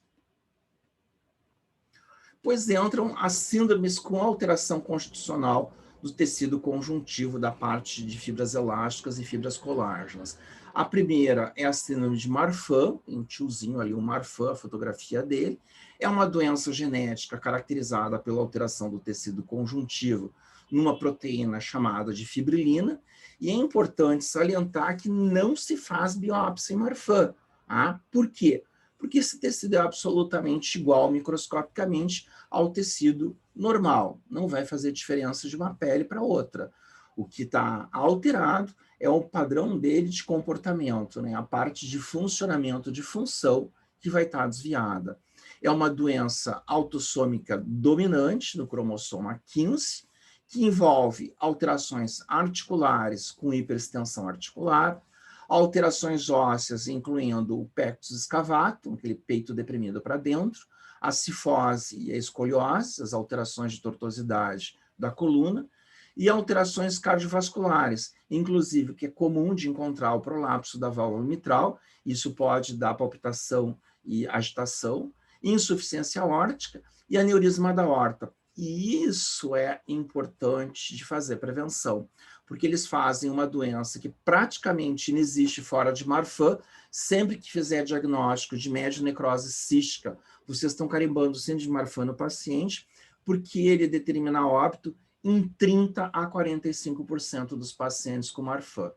Pois entram as síndromes com alteração constitucional do tecido conjuntivo da parte de fibras elásticas e fibras colágenas. A primeira é a síndrome de Marfan, tem um tiozinho ali, o Marfan, a fotografia dele. É uma doença genética caracterizada pela alteração do tecido conjuntivo numa proteína chamada de fibrilina, e é importante salientar que não se faz biópsia em Marfan. Tá? Por quê? Porque esse tecido é absolutamente igual microscopicamente ao tecido normal. Não vai fazer diferença de uma pele para outra. O que está alterado é o padrão dele de comportamento, né? A parte de funcionamento, de função, que vai estar desviada. É uma doença autossômica dominante no cromossomo 15, que envolve alterações articulares com hiperextensão articular, alterações ósseas, incluindo o pectus excavatum, aquele peito deprimido para dentro, a cifose e a escoliose, as alterações de tortuosidade da coluna, e alterações cardiovasculares, inclusive, que é comum de encontrar o prolapso da válvula mitral, isso pode dar palpitação e agitação, insuficiência aórtica e aneurisma da aorta. E isso é importante de fazer prevenção, porque eles fazem uma doença que praticamente não existe fora de Marfan. Sempre que fizer diagnóstico de média necrose cística, vocês estão carimbando o síndrome de Marfan no paciente, porque ele determina óbito em 30 a 45% dos pacientes com Marfan,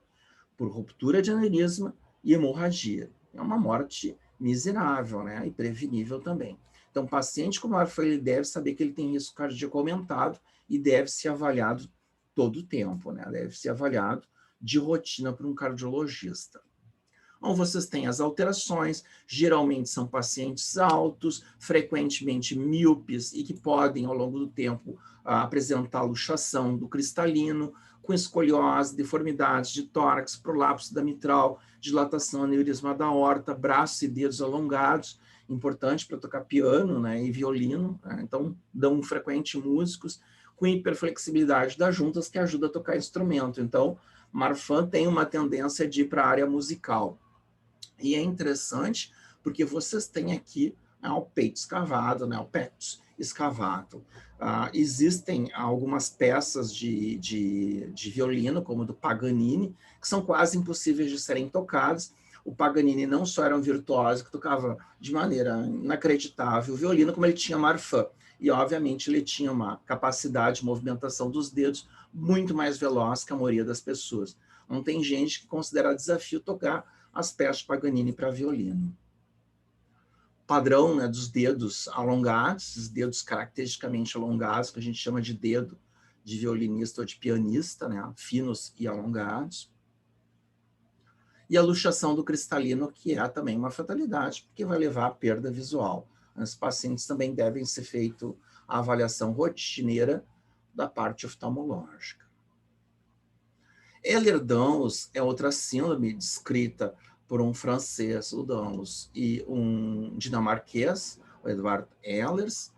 por ruptura de aneurisma e hemorragia. É uma morte miserável, né? E prevenível também. Então, o paciente com Marfan, ele deve saber que ele tem risco cardíaco aumentado e deve ser avaliado todo o tempo, né? Deve ser avaliado de rotina por um cardiologista. Então, vocês têm as alterações, geralmente são pacientes altos, frequentemente míopes e que podem, ao longo do tempo, apresentar luxação do cristalino, com escoliose, deformidades de tórax, prolapso da mitral, dilatação aneurisma da aorta, braços e dedos alongados, importante para tocar piano, né, e violino, né? Então dão frequente músicos, com hiperflexibilidade das juntas que ajuda a tocar instrumento. Então, Marfan tem uma tendência de ir para a área musical. E é interessante porque vocês têm aqui o peito escavado, né, o pectus escavato. Existem algumas peças de violino, como do Paganini, que são quase impossíveis de serem tocadas. O Paganini não só era um virtuoso que tocava de maneira inacreditável o violino, como ele tinha Marfan. E, obviamente, ele tinha uma capacidade de movimentação dos dedos muito mais veloz que a maioria das pessoas. Não tem gente que considera desafio tocar as peças de Paganini para violino. Padrão, né, dos dedos alongados, os dedos caracteristicamente alongados, que a gente chama de dedo de violinista ou de pianista, né, finos e alongados. E a luxação do cristalino, que é também uma fatalidade, porque vai levar à perda visual. Os pacientes também devem ser feito a avaliação rotineira da parte oftalmológica. Ehlers-Danlos é outra síndrome descrita por um francês, o Danlos, e um dinamarquês, o Edward Ehlers.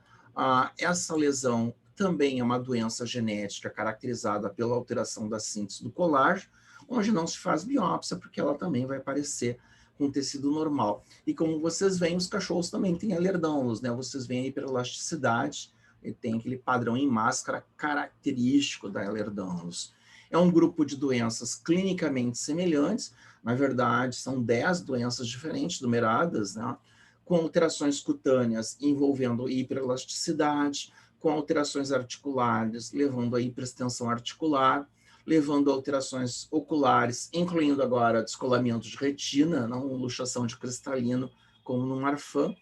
Essa lesão também é uma doença genética caracterizada pela alteração da síntese do colágeno, onde não se faz biópsia, porque ela também vai aparecer com tecido normal. E como vocês veem, os cachorros também têm Ehlers-Danlos, né? Vocês veem a hiperelasticidade, e tem aquele padrão em máscara característico da Ehlers-Danlos. É um grupo de doenças clinicamente semelhantes, na verdade, são 10 doenças diferentes, numeradas, né? Com alterações cutâneas envolvendo hiperelasticidade, com alterações articulares, levando a hiperextensão articular, levando a alterações oculares, incluindo agora descolamento de retina, não luxação de cristalino, como no Marfan,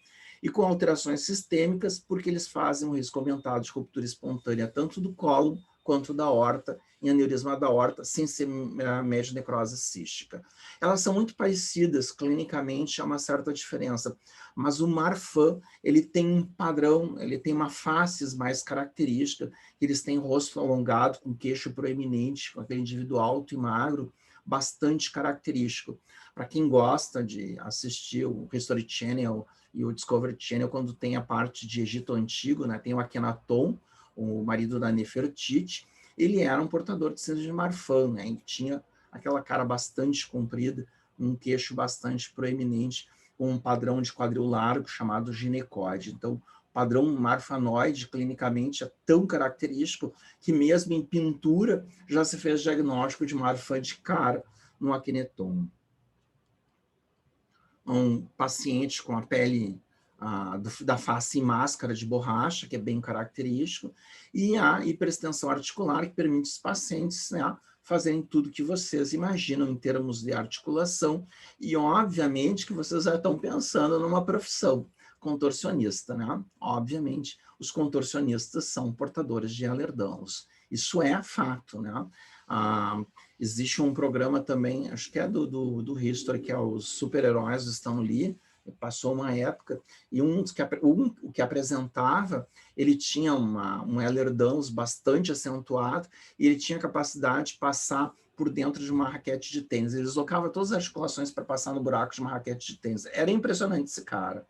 e com alterações sistêmicas, porque eles fazem um risco aumentado de ruptura espontânea, tanto do cólon quanto da aorta, em aneurisma da aorta, sem ser médio necrose cística. Elas são muito parecidas, clinicamente há uma certa diferença, mas o Marfan, ele tem um padrão, ele tem uma face mais característica, eles têm rosto alongado, com queixo proeminente, com aquele indivíduo alto e magro, bastante característico. Para quem gosta de assistir o History Channel e o Discovery Channel, quando tem a parte de Egito Antigo, né, tem o Akhenaton, o marido da Nefertiti, ele era um portador de síndrome de Marfan, né, e tinha aquela cara bastante comprida, um queixo bastante proeminente, com um padrão de quadril largo chamado ginecóide. Então, o padrão marfanoide, clinicamente, é tão característico que mesmo em pintura já se fez diagnóstico de Marfan de cara no Akhenaton. Um paciente com a pele da face em máscara de borracha, que é bem característico, e a hiperextensão articular, que permite os pacientes, né, fazerem tudo que vocês imaginam em termos de articulação, e obviamente que vocês já estão pensando numa profissão, contorcionista, né? Obviamente, os contorcionistas são portadores de Ehlers-Danlos. Isso é fato, né? Existe um programa também, acho que é do History, que é os super-heróis do Stan Lee, passou uma época, e o que apresentava, ele tinha um Ehlers-Danlos bastante acentuado, e ele tinha capacidade de passar por dentro de uma raquete de tênis. Ele deslocava todas as articulações para passar no buraco de uma raquete de tênis. Era impressionante esse cara.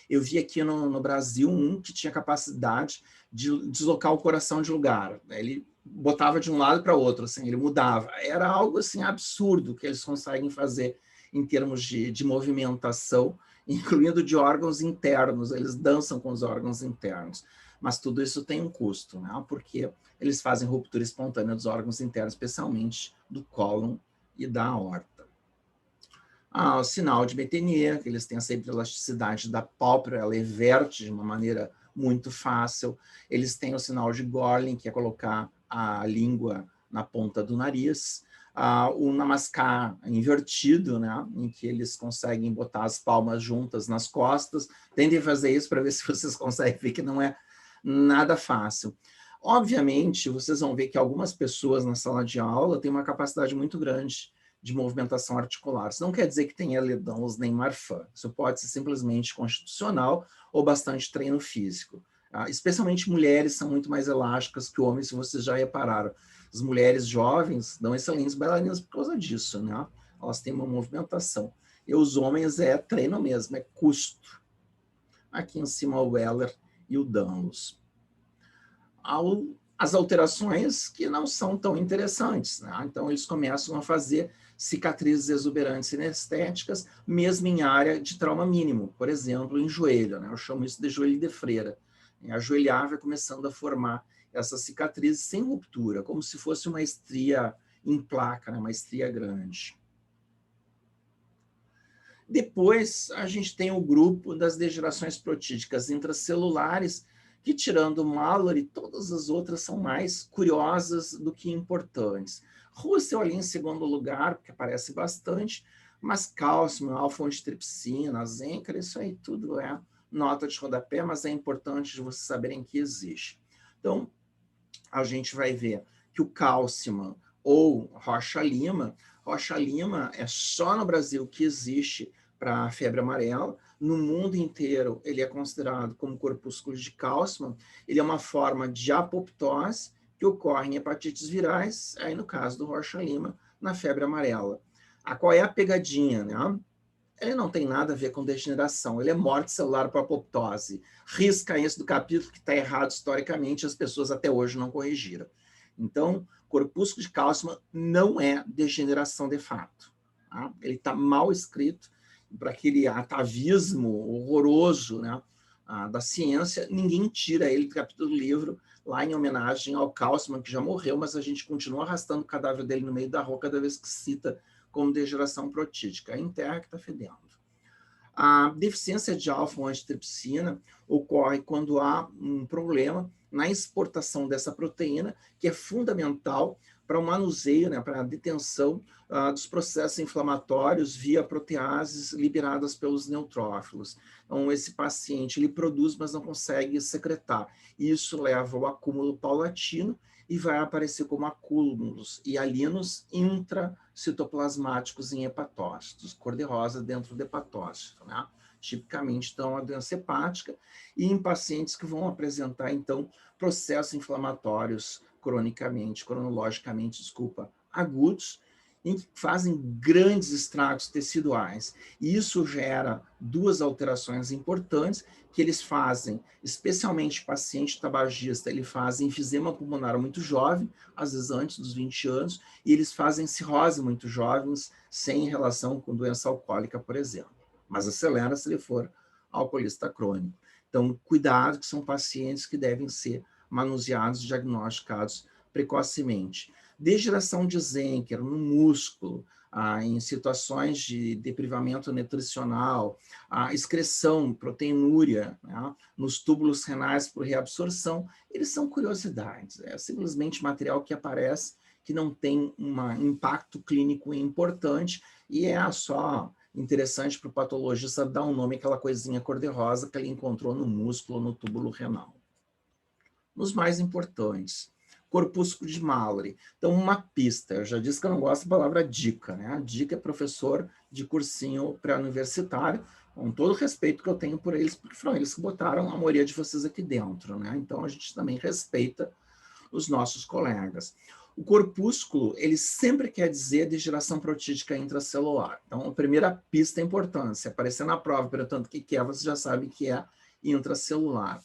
Eu vi aqui no Brasil um que tinha capacidade de deslocar o coração de lugar. Ele botava de um lado para o outro, assim, ele mudava. Era algo assim, absurdo que eles conseguem fazer em termos de movimentação, incluindo de órgãos internos. Eles dançam com os órgãos internos. Mas tudo isso tem um custo, né? Porque eles fazem ruptura espontânea dos órgãos internos, especialmente do cólon e da aorta. O sinal de Meytenier, que eles têm essa elasticidade da pálpebra, ela inverte de uma maneira muito fácil. Eles têm o sinal de Gorlin, que é colocar a língua na ponta do nariz. O Namaskar invertido, né, em que eles conseguem botar as palmas juntas nas costas. Tentem fazer isso para ver se vocês conseguem ver que não é nada fácil. Obviamente, vocês vão ver que algumas pessoas na sala de aula têm uma capacidade muito grande de movimentação articular. Isso não quer dizer que tenha Ehlers-Danlos nem Marfan. Isso pode ser simplesmente constitucional ou bastante treino físico. Especialmente mulheres são muito mais elásticas que homens, se vocês já repararam. As mulheres jovens dão excelentes bailarinas por causa disso, né? Elas têm uma movimentação. E os homens é treino mesmo, é custo. Aqui em cima o Ehler e o Danlos. As alterações que não são tão interessantes, né? Então eles começam a fazer cicatrizes exuberantes sinestéticas, mesmo em área de trauma mínimo, por exemplo, em joelho, né? Eu chamo isso de joelho de freira. Ajoelhar vai começando a formar essas cicatrizes sem ruptura, como se fosse uma estria em placa, né? Uma estria grande. Depois, a gente tem o grupo das degenerações protídicas intracelulares, que, tirando o Mallory, todas as outras são mais curiosas do que importantes. Russell ali em segundo lugar, porque aparece bastante, mas cálcio, alfa-antitripsina, Zenker, isso aí tudo é nota de rodapé, mas é importante de vocês saberem que existe. Então, a gente vai ver que o cálcio ou Rocha-Lima é só no Brasil que existe para a febre amarela. No mundo inteiro, ele é considerado como corpúsculo de cálcio. Ele é uma forma de apoptose que ocorre em hepatites virais, aí no caso do Rocha-Lima, na febre amarela. Qual é a pegadinha, né? Ele não tem nada a ver com degeneração, ele é morte celular por apoptose. Risca isso do capítulo que está errado historicamente, as pessoas até hoje não corrigiram. Então, corpúsculo de cálcio não é degeneração de fato. Tá? Ele está mal escrito, para aquele atavismo horroroso, né, da ciência, ninguém tira ele do capítulo do livro, lá em homenagem ao Kaussman, que já morreu, mas a gente continua arrastando o cadáver dele no meio da rua cada vez que cita como degeneração protídica. É em terra que está fedendo. A deficiência de alfa-1-antitrypsina ocorre quando há um problema na exportação dessa proteína, que é fundamental para o manuseio, né, para a detenção dos processos inflamatórios via proteases liberadas pelos neutrófilos. Então, esse paciente, ele produz, mas não consegue secretar. Isso leva ao acúmulo paulatino e vai aparecer como acúmulos hialinos intracitoplasmáticos em hepatócitos, cor-de-rosa dentro do hepatócito, né? Tipicamente, então, a doença hepática, e em pacientes que vão apresentar, então, processos inflamatórios cronologicamente, agudos, em que fazem grandes estragos teciduais. E isso gera duas alterações importantes, que eles fazem, especialmente paciente tabagista, ele faz enfisema pulmonar muito jovem, às vezes antes dos 20 anos, e eles fazem cirrose muito jovens, sem relação com doença alcoólica, por exemplo. Mas acelera se ele for alcoolista crônico. Então, cuidado, que são pacientes que devem ser manuseados, diagnosticados precocemente. Degeneração de Zenker no músculo, em situações de deprivamento nutricional, a excreção, proteinúria, né, nos túbulos renais por reabsorção, eles são curiosidades, é simplesmente material que aparece, que não tem um impacto clínico importante, e é só interessante para o patologista dar um nome àquela coisinha cor-de-rosa que ele encontrou no músculo, no túbulo renal. Nos mais importantes, corpúsculo de Mallory. Então, uma pista. Eu já disse que eu não gosto da palavra dica, né? A dica é professor de cursinho pré-universitário, com todo o respeito que eu tenho por eles, porque foram eles que botaram a maioria de vocês aqui dentro, né? Então, a gente também respeita os nossos colegas. O corpúsculo, ele sempre quer dizer degeneração protídica intracelular. Então, a primeira pista é importante. Se aparecer na prova, perguntando o que é, você já sabe que é intracelular.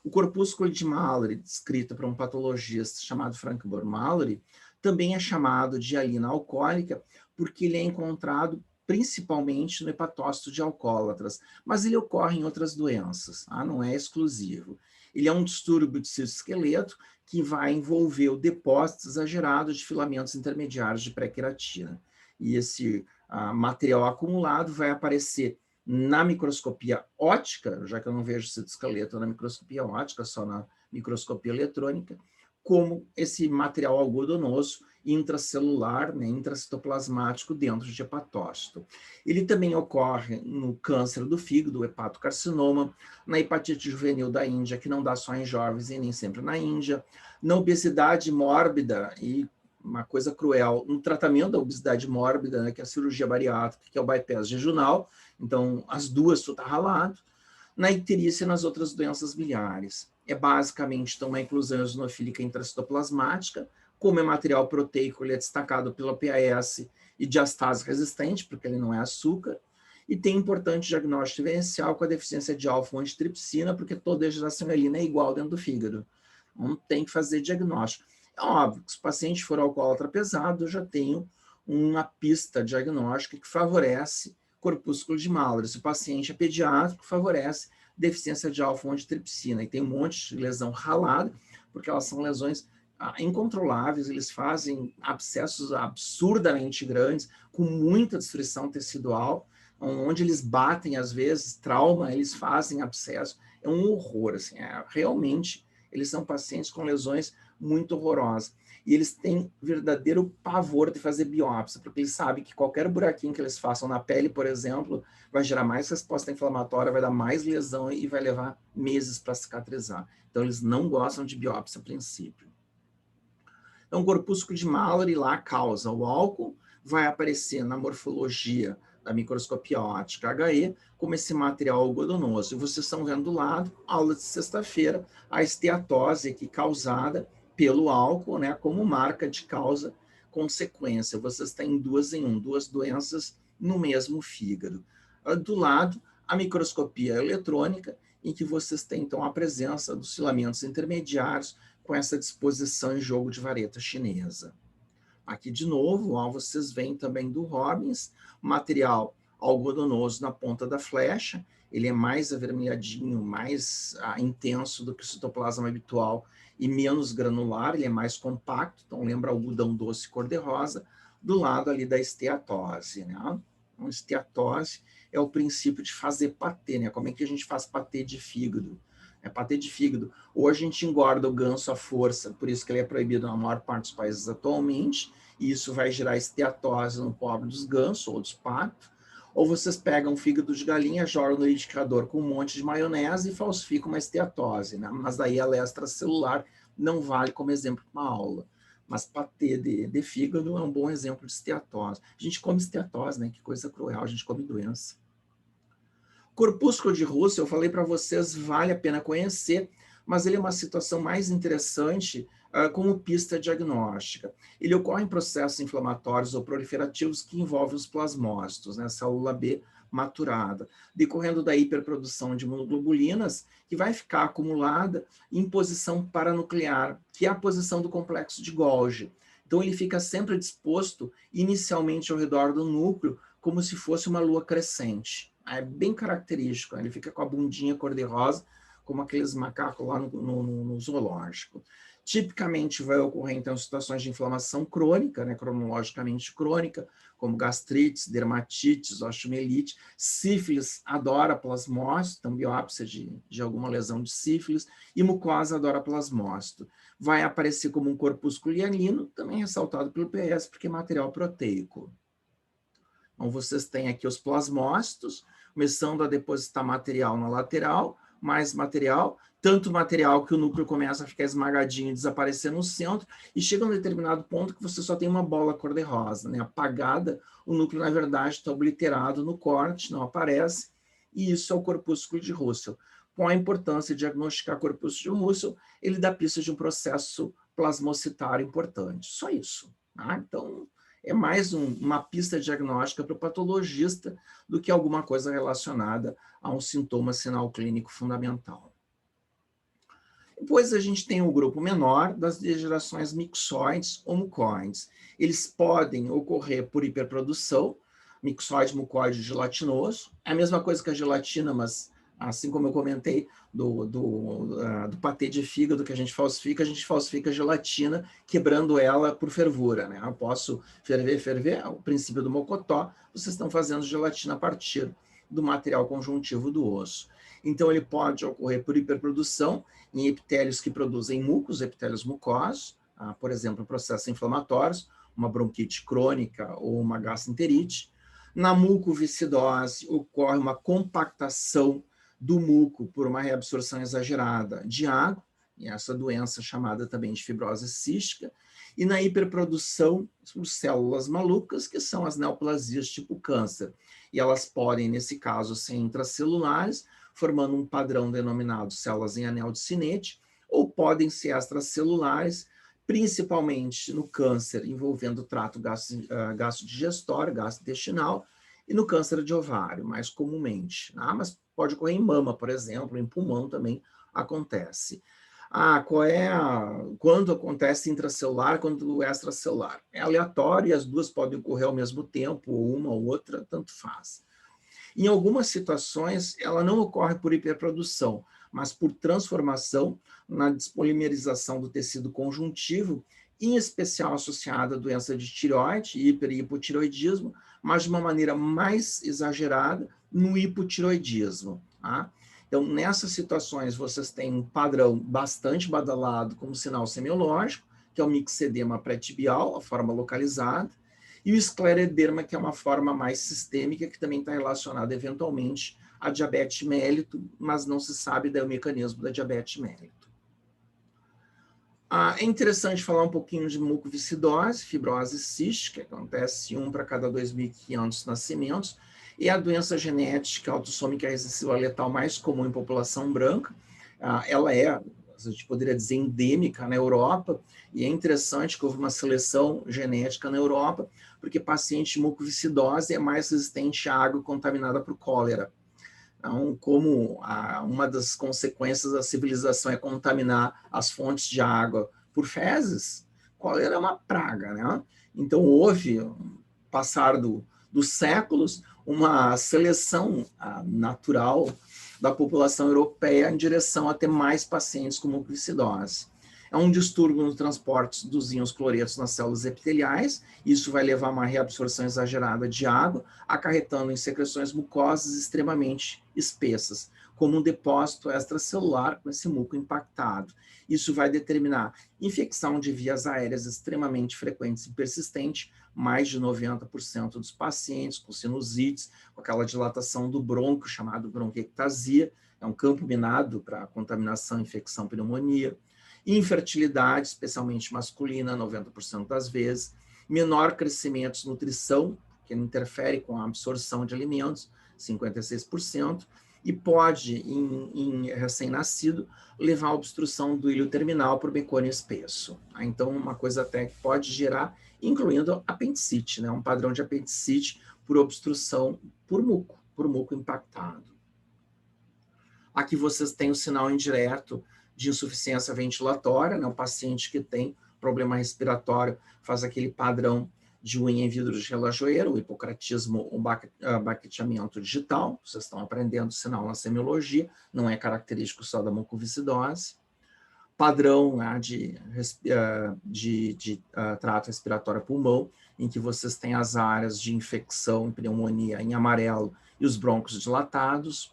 O corpúsculo de Mallory, descrito por um patologista chamado Frank Bohr Mallory, também é chamado de hialina alcoólica, porque ele é encontrado principalmente no hepatócito de alcoólatras, mas ele ocorre em outras doenças, não é exclusivo. Ele é um distúrbio de citoesqueleto que vai envolver o depósito exagerado de filamentos intermediários de pré-queratina. E esse material acumulado vai aparecer na microscopia óptica, já que eu não vejo citoesqueleto na microscopia óptica, só na microscopia eletrônica, como esse material algodonoso intracelular, né, intracitoplasmático dentro de hepatócito. Ele também ocorre no câncer do fígado, o hepatocarcinoma, na hepatite juvenil da Índia, que não dá só em jovens e nem sempre na Índia, na obesidade mórbida e uma coisa cruel, no tratamento da obesidade mórbida, né, que é a cirurgia bariátrica, que é o bypass jejunal, então as duas tu tá ralado, na icterícia e nas outras doenças biliares. É basicamente então, uma inclusão eosinofílica intracitoplasmática, como é material proteico, ele é destacado pela PAS e diastase resistente, porque ele não é açúcar, e tem importante diagnóstico diferencial com a deficiência de alfa-1-antitrypsina, porque toda degeneração hialina é igual dentro do fígado. Então, tem que fazer diagnóstico. É óbvio que se o paciente for alcoólatra pesado, eu já tenho uma pista diagnóstica que favorece corpúsculo de Mallory. Se o paciente é pediátrico, favorece deficiência de alfa-1-antitrypsina. E tem um monte de lesão ralada, porque elas são lesões incontroláveis, eles fazem abscessos absurdamente grandes, com muita destruição tecidual, onde eles batem, às vezes, trauma, eles fazem abscesso. É um horror, assim, realmente, eles são pacientes com lesões muito horrorosas. E eles têm verdadeiro pavor de fazer biópsia, porque eles sabem que qualquer buraquinho que eles façam na pele, por exemplo, vai gerar mais resposta inflamatória, vai dar mais lesão e vai levar meses para cicatrizar. Então, eles não gostam de biópsia a princípio. Então, o corpúsculo de Mallory lá causa o álcool, vai aparecer na morfologia da microscopia óptica HE como esse material algodonoso. E vocês estão vendo do lado, aula de sexta-feira, a esteatose aqui causada pelo álcool, né, como marca de causa-consequência. Vocês têm duas em um, duas doenças no mesmo fígado. Do lado, a microscopia eletrônica, em que vocês têm, então, a presença dos filamentos intermediários com essa disposição em jogo de vareta chinesa. Aqui, de novo, vocês veem também do Robbins, material algodonoso na ponta da flecha, ele é mais avermelhadinho, mais intenso do que o citoplasma habitual e menos granular, ele é mais compacto, então lembra algodão doce cor-de-rosa, do lado ali da esteatose, né? Então, esteatose é o princípio de fazer patê, né? Como é que a gente faz patê de fígado? É patê de fígado. Ou a gente engorda o ganso à força, por isso que ele é proibido na maior parte dos países atualmente, e isso vai gerar esteatose no pobre dos gansos ou dos patos. Ou vocês pegam fígado de galinha, jogam no liquidificador com um monte de maionese e falsificam uma esteatose, né? Mas daí ela é extracelular, não vale como exemplo para uma aula. Mas patê de fígado é um bom exemplo de esteatose. A gente come esteatose, né? Que coisa cruel, a gente come doença. Corpúsculo de Russell, eu falei para vocês, vale a pena conhecer, mas ele é uma situação mais interessante como pista diagnóstica. Ele ocorre em processos inflamatórios ou proliferativos que envolvem os plasmócitos, né, a célula B maturada, decorrendo da hiperprodução de imunoglobulinas, que vai ficar acumulada em posição paranuclear, que é a posição do complexo de Golgi. Então, ele fica sempre disposto, inicialmente ao redor do núcleo, como se fosse uma lua crescente. É bem característico, ele fica com a bundinha cor-de-rosa, como aqueles macacos lá no zoológico. Tipicamente vai ocorrer, então, situações de inflamação crônica, né, cronologicamente crônica, como gastrites, dermatites, osteomielite. Sífilis adora plasmócito, então biópsia de alguma lesão de sífilis, e mucosa adora plasmócito. Vai aparecer como um corpúsculo hialino, também ressaltado pelo PS, porque é material proteico. Então, vocês têm aqui os plasmócitos, começando a depositar material na lateral, mais material, tanto material que o núcleo começa a ficar esmagadinho e desaparecer no centro, e chega a um determinado ponto que você só tem uma bola cor-de-rosa, né? Apagada, o núcleo, na verdade, está obliterado no corte, não aparece, e isso é o corpúsculo de Russell. Com a importância de diagnosticar corpúsculo de Russell, ele dá pista de um processo plasmocitário importante. Só isso. Tá? Então, é mais uma pista diagnóstica para o patologista do que alguma coisa relacionada a um sintoma sinal clínico fundamental. Depois a gente tem o grupo menor das degenerações mixoides ou mucoides. Eles podem ocorrer por hiperprodução, mixoide, mucoide gelatinoso. É a mesma coisa que a gelatina, mas assim como eu comentei do patê de fígado que a gente falsifica a gelatina quebrando ela por fervura, né? Eu posso ferver, o princípio do mocotó, vocês estão fazendo gelatina a partir do material conjuntivo do osso. Então, ele pode ocorrer por hiperprodução em epitélios que produzem mucos, epitélios mucosos, por exemplo, processos inflamatórios, uma bronquite crônica ou uma gastroenterite. Na mucoviscidose, ocorre uma compactação do muco por uma reabsorção exagerada de água, e essa doença chamada também de fibrose cística, e na hiperprodução por células malucas, que são as neoplasias tipo câncer. E elas podem, nesse caso, ser intracelulares, formando um padrão denominado células em anel de Sinet, ou podem ser extracelulares, principalmente no câncer envolvendo o trato gastrodigestório, gastrointestinal, e no câncer de ovário, mais comumente. Mas pode ocorrer em mama, por exemplo, em pulmão também acontece. Quando acontece intracelular, quando extracelular? É aleatório e as duas podem ocorrer ao mesmo tempo, ou uma ou outra, tanto faz. Em algumas situações, ela não ocorre por hiperprodução, mas por transformação na despolimerização do tecido conjuntivo, em especial associada à doença de tireoide, hiper e hipotireoidismo, mas de uma maneira mais exagerada no hipotireoidismo. Tá? Então, nessas situações, vocês têm um padrão bastante badalado como sinal semiológico, que é o mixedema pré-tibial, a forma localizada, e o escleroderma, que é uma forma mais sistêmica, que também está relacionada eventualmente a diabetes mellito, mas não se sabe do mecanismo da diabetes mellito. É interessante falar um pouquinho de mucoviscidose, fibrose cística, que acontece 1 para cada 2.500 nascimentos, e a doença genética autossômica recessiva letal mais comum em população branca. Ela é, a gente poderia dizer, endêmica na Europa, e é interessante que houve uma seleção genética na Europa, porque paciente de mucoviscidose é mais resistente à água contaminada por cólera. Então, como uma das consequências da civilização é contaminar as fontes de água por fezes, cólera é uma praga, né? Então, houve, passar dos séculos, uma seleção natural da população europeia em direção a ter mais pacientes com mucoviscidose. É um distúrbio no transporte dos íons cloretos nas células epiteliais. Isso vai levar a uma reabsorção exagerada de água, acarretando em secreções mucosas extremamente espessas, como um depósito extracelular com esse muco impactado. Isso vai determinar infecção de vias aéreas extremamente frequentes e persistente, mais de 90% dos pacientes com sinusites, com aquela dilatação do brônquio, chamado bronquiectasia, é um campo minado para contaminação, infecção, pneumonia. Infertilidade, especialmente masculina, 90% das vezes. Menor crescimento de nutrição, que interfere com a absorção de alimentos, 56%. E pode, em recém-nascido, levar à obstrução do ilho terminal por becônio espesso. Então, uma coisa até que pode gerar, incluindo apendicite, né? Um padrão de apendicite por obstrução por muco impactado. Aqui vocês têm o sinal indireto de insuficiência ventilatória, né? O paciente que tem problema respiratório faz aquele padrão de unha em vidro de relojoeiro, o hipocratismo, o baqueteamento digital. Vocês estão aprendendo o sinal na semiologia, não é característico só da mucoviscidose. Padrão, né, de trato respiratório pulmão, em que vocês têm as áreas de infecção e pneumonia em amarelo e os brônquios dilatados.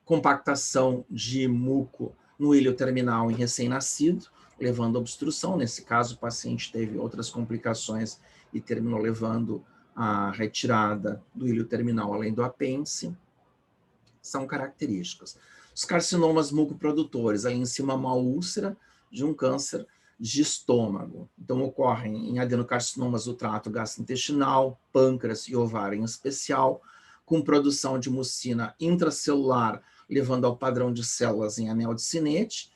Compactação de muco no ilho terminal em recém-nascido, levando a obstrução. Nesse caso, o paciente teve outras complicações e terminou levando a retirada do ilho terminal, além do apêndice. São características. Os carcinomas mucoprodutores, aí em cima uma úlcera de um câncer de estômago. Então, ocorrem em adenocarcinomas do trato gastrointestinal, pâncreas e ovário em especial, com produção de mucina intracelular, levando ao padrão de células em anel de Sinnett,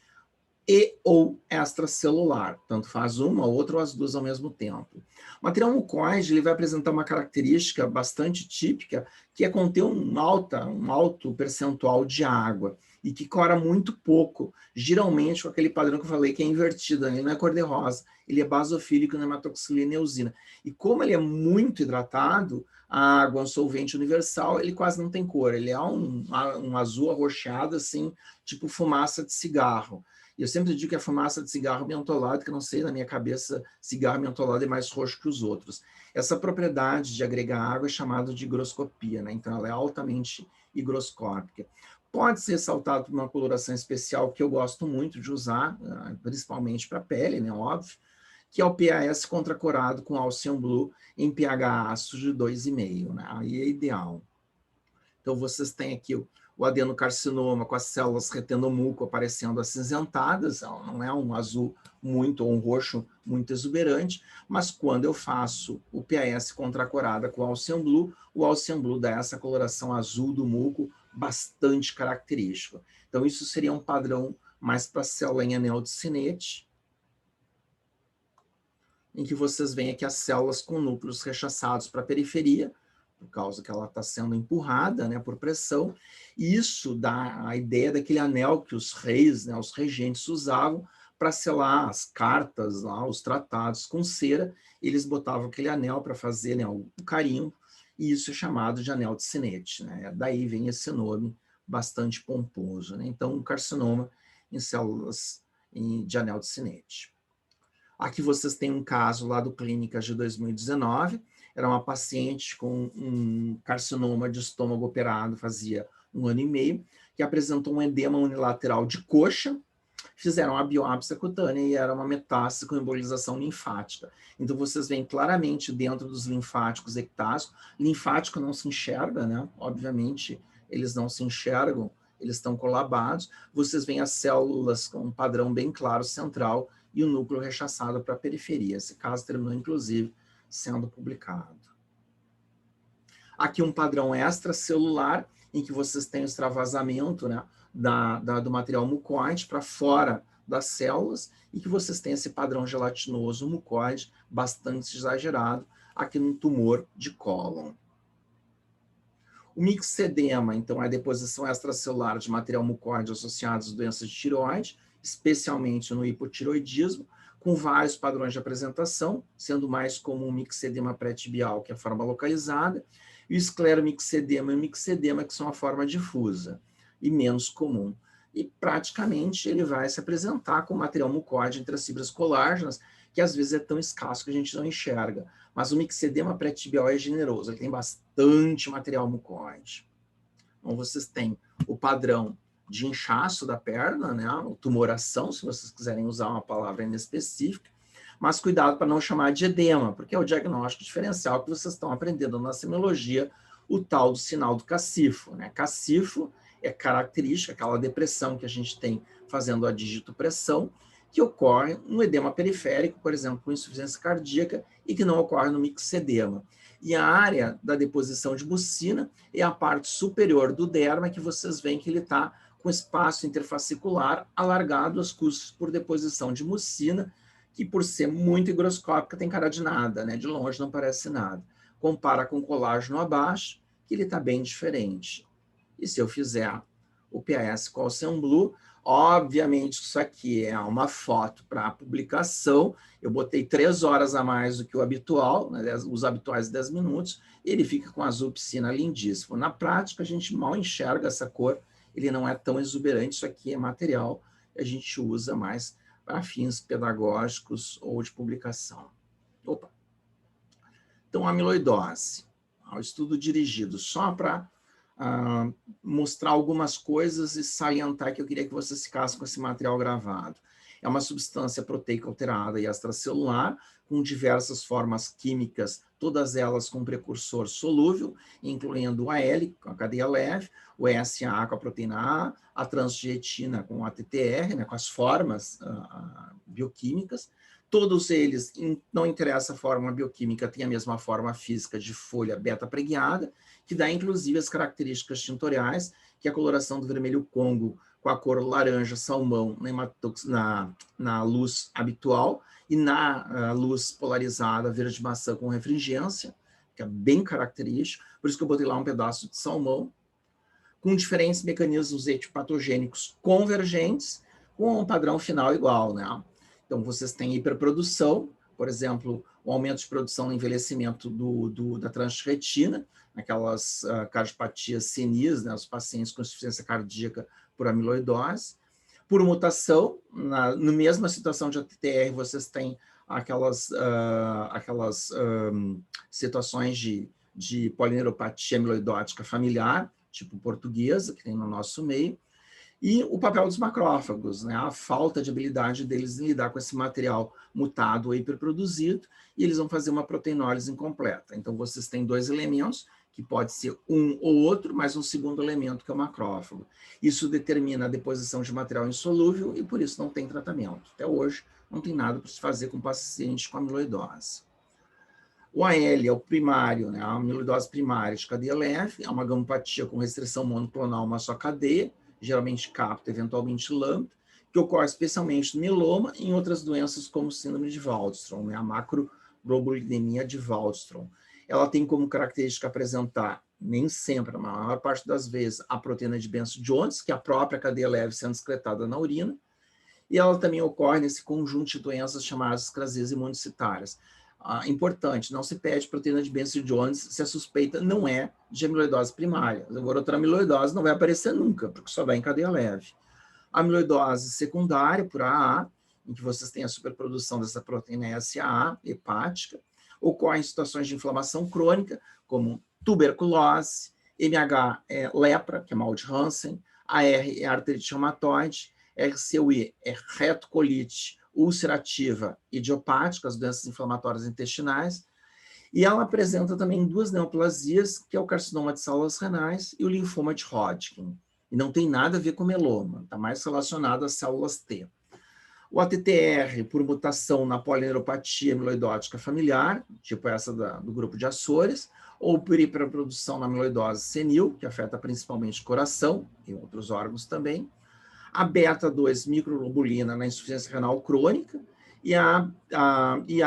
e ou extracelular, tanto faz uma, outra ou as duas ao mesmo tempo. O material mucoide ele vai apresentar uma característica bastante típica, que é conter um alto percentual de água, e que cora muito pouco, geralmente com aquele padrão que eu falei que é invertido, ele não é cor-de-rosa, ele é basofílico na hematoxilina e eosina. E como ele é muito hidratado, a água é um solvente universal, ele quase não tem cor, ele é um azul arroxeado, assim, tipo fumaça de cigarro. E eu sempre digo que a fumaça de cigarro mentolado, que eu não sei, na minha cabeça, cigarro mentolado é mais roxo que os outros. Essa propriedade de agregar água é chamada de higroscopia, né? Então ela é altamente higroscópica. Pode ser ressaltado por uma coloração especial que eu gosto muito de usar, principalmente para a pele, né? Óbvio, que é o PAS contracorado com Alcium Blue em pH ácido de 2,5, né? Aí é ideal. Então vocês têm aqui o adenocarcinoma com as células retendo muco aparecendo acinzentadas, não é um azul muito ou um roxo muito exuberante, mas quando eu faço o PAS contracorada com o Alcium Blue dá essa coloração azul do muco bastante característico. Então isso seria um padrão mais para a célula em anel de Sinnett, em que vocês veem aqui as células com núcleos rechaçados para a periferia, por causa que ela está sendo empurrada, né, por pressão, e isso dá a ideia daquele anel que os reis, né, os regentes usavam para selar as cartas, lá, os tratados com cera, eles botavam aquele anel para fazer, né, o carimbo, e isso é chamado de anel de Sinnett, né, daí vem esse nome bastante pomposo, né, então um carcinoma em células de anel de Sinnett. Aqui vocês têm um caso lá do Clínicas de 2019, era uma paciente com um carcinoma de estômago operado fazia 1 ano e meio, que apresentou um edema unilateral de coxa, fizeram a biópsia cutânea e era uma metástase com embolização linfática. Então vocês veem claramente dentro dos linfáticos ectásicos, linfático não se enxerga, né? Obviamente eles não se enxergam, eles estão colabados, vocês veem as células com um padrão bem claro central e o núcleo rechaçado para a periferia. Esse caso terminou, inclusive, sendo publicado. Aqui um padrão extracelular, em que vocês têm o extravasamento, né, do material mucoide para fora das células, e que vocês têm esse padrão gelatinoso mucoide bastante exagerado aqui no tumor de cólon. O mixedema, então, é a deposição extracelular de material mucoide associado às doenças de tireoide, especialmente no hipotireoidismo, com vários padrões de apresentação, sendo mais comum o mixedema pré-tibial, que é a forma localizada, e o escleromixedema e o mixedema, que são a forma difusa, e menos comum. e praticamente ele vai se apresentar com material mucoide entre as fibras colágenas, que às vezes é tão escasso que a gente não enxerga. Mas o mixedema pré-tibial é generoso, ele tem bastante material mucoide. Então, vocês têm o padrão de inchaço da perna, né? Tumoração, se vocês quiserem usar uma palavra inespecífica, mas cuidado para não chamar de edema, porque é o diagnóstico diferencial que vocês estão aprendendo na semiologia, o tal do sinal do cacifo, né? Cacifo é característica, aquela depressão que a gente tem fazendo a digitopressão, que ocorre no edema periférico, por exemplo, com insuficiência cardíaca, e que não ocorre no mixedema. E a área da deposição de mucina é a parte superior do derma, que vocês veem que ele está com espaço interfascicular alargado às custas por deposição de mucina, que por ser muito higroscópica tem cara de nada, né? De longe não parece nada. Compara com colágeno abaixo, que ele está bem diferente. E se eu fizer o PAS Gaussian Blue, obviamente isso aqui é uma foto para publicação, eu botei 3 horas a mais do que o habitual, né, os habituais 10 minutos, e ele fica com azul piscina lindíssimo. Na prática, a gente mal enxerga essa cor, ele não é tão exuberante, isso aqui é material que a gente usa mais para fins pedagógicos ou de publicação. Opa! Então, amiloidose, o estudo dirigido só para mostrar algumas coisas e salientar que eu queria que vocês ficassem com esse material gravado. É uma substância proteica alterada e extracelular, com diversas formas químicas, todas elas com precursor solúvel, incluindo o AL, com a cadeia leve, o ESA com a proteína A transgetina com a TTR, né, com as formas bioquímicas. Todos eles, não interessa a forma bioquímica, tem a mesma forma física de folha beta-preguiada, que dá inclusive as características tintoriais, que é a coloração do vermelho congo com a cor laranja-salmão na luz habitual e na luz polarizada verde-maçã com refringência, que é bem característico, por isso que eu botei lá um pedaço de salmão, com diferentes mecanismos etiopatogênicos convergentes, com um padrão final igual, né? Então, vocês têm hiperprodução, por exemplo, o aumento de produção no envelhecimento da transretina, aquelas cardiopatias senis, né, os pacientes com insuficiência cardíaca por amiloidose. Por mutação, na mesma situação de ATTR, vocês têm aquelas situações de polineuropatia amiloidótica familiar, tipo portuguesa, que tem no nosso meio, e o papel dos macrófagos, né? A falta de habilidade deles em lidar com esse material mutado ou hiperproduzido, e eles vão fazer uma proteinólise incompleta. Então, vocês têm 2 elementos, que pode ser um ou outro, mas um segundo elemento, que é o macrófago. Isso determina a deposição de material insolúvel e, por isso, não tem tratamento. Até hoje, não tem nada para se fazer com pacientes com amiloidose. O AL é o primário, né? A amiloidose primária de cadeia leve, é uma gamopatia com restrição monoclonal, uma só cadeia, geralmente capta, eventualmente lambda, que ocorre especialmente no mieloma e em outras doenças como síndrome de Waldenström, né? A macroglobulinemia de Waldenström. Ela tem como característica apresentar, nem sempre, a maior parte das vezes, a proteína de Benson-Jones, que é a própria cadeia leve sendo excretada na urina, e ela também ocorre nesse conjunto de doenças chamadas escrasias imunicitárias. Importante, não se pede proteína de Benson-Jones se a suspeita não é de amiloidose primária. Agora, outra amiloidose não vai aparecer nunca, porque só vai em cadeia leve. A amiloidose secundária, por AA, em que vocês têm a superprodução dessa proteína SAA, hepática, ocorre em situações de inflamação crônica, como tuberculose, MH é lepra, que é mal de Hansen, AR é artrite reumatoide, RCUI é retocolite ulcerativa idiopática, as doenças inflamatórias intestinais, e ela apresenta também 2 neoplasias, que é o carcinoma de células renais e o linfoma de Hodgkin. E não tem nada a ver com meloma, está mais relacionado às células T. O ATTR, por mutação na polineuropatia amiloidótica familiar, tipo essa do grupo de Açores, ou por hiperprodução na amiloidose senil, que afeta principalmente o coração e outros órgãos também. A beta-2 microglobulina na insuficiência renal crônica e a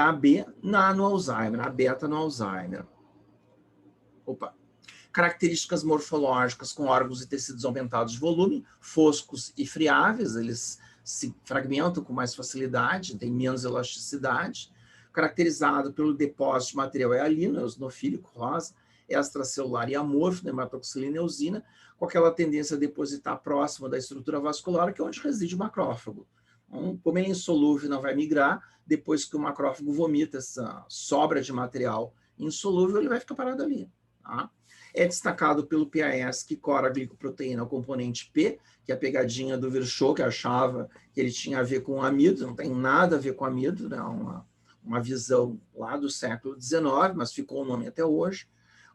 AB no Alzheimer, a beta no Alzheimer. Opa. Características morfológicas com órgãos e tecidos aumentados de volume, foscos e friáveis, eles se fragmentam com mais facilidade, têm menos elasticidade, caracterizado pelo depósito de material hialino, eosinofílico rosa, extracelular e amorfo da hematoxilina e eosina, com aquela tendência a depositar próximo da estrutura vascular, que é onde reside o macrófago. Então, como ele é insolúvel e não vai migrar, depois que o macrófago vomita essa sobra de material insolúvel, ele vai ficar parado ali. Tá? É destacado pelo PAS que cora a glicoproteína, o componente P, que é a pegadinha do Virchow, que achava que ele tinha a ver com amido, não tem nada a ver com amido, né? Uma visão lá do século XIX, mas ficou o nome até hoje,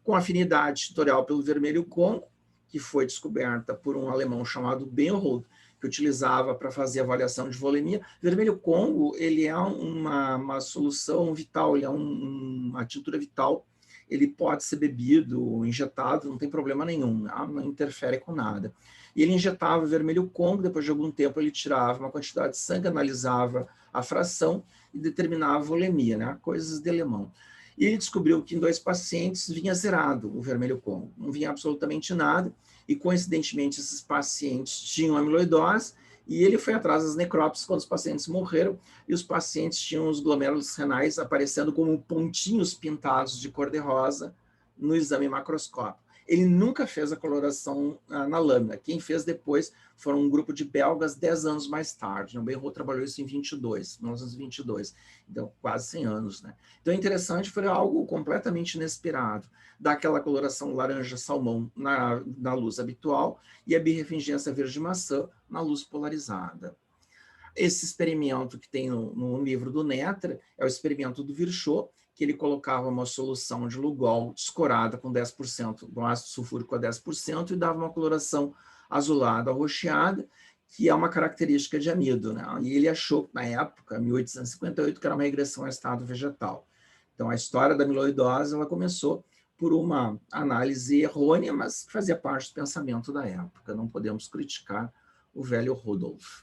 com afinidade tutorial pelo vermelho Congo, que foi descoberta por um alemão chamado Benhold, que utilizava para fazer avaliação de volemia. Vermelho Congo, ele é uma solução vital, ele é uma tintura vital, ele pode ser bebido, injetado, não tem problema nenhum, não interfere com nada. E ele injetava vermelho Congo, depois de algum tempo ele tirava uma quantidade de sangue, analisava a fração e determinava a volemia, né? Coisas de alemão. E ele descobriu que em 2 pacientes vinha zerado o vermelho Congo, não vinha absolutamente nada, e coincidentemente esses pacientes tinham amiloidose, e ele foi atrás das necrópsias quando os pacientes morreram, e os pacientes tinham os glomérulos renais aparecendo como pontinhos pintados de cor-de-rosa no exame macroscópico. Ele nunca fez a coloração na lâmina. Quem fez depois foram um grupo de belgas 10 anos mais tarde. O Benhold trabalhou isso em 1922, então quase 100 anos. Né? Então, interessante, foi algo completamente inesperado. Dar aquela coloração laranja-salmão na luz habitual e a birrefringência verde-maçã na luz polarizada. Esse experimento que tem no livro do Netra é o experimento do Virchow, que ele colocava uma solução de Lugol descorada com 10%, do ácido sulfúrico a 10%, e dava uma coloração azulada, arroxeada, que é uma característica de amido. Né? E ele achou, na época, 1858, que era uma regressão ao estado vegetal. Então, a história da amiloidose ela começou por uma análise errônea, mas fazia parte do pensamento da época. Não podemos criticar o velho Rudolf.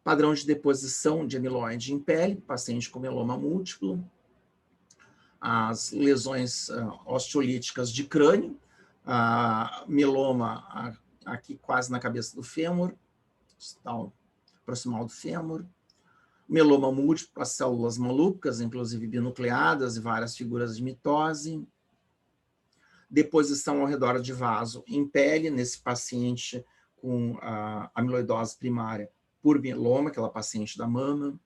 Padrão de deposição de amiloide em pele, paciente com mieloma múltiplo, as lesões osteolíticas de crânio, mieloma aqui quase na cabeça do fêmur, proximal do fêmur, mieloma múltiplo, as células malucas, inclusive binucleadas e várias figuras de mitose, deposição ao redor de vaso em pele, nesse paciente com amiloidose primária por mieloma, aquela paciente da mama,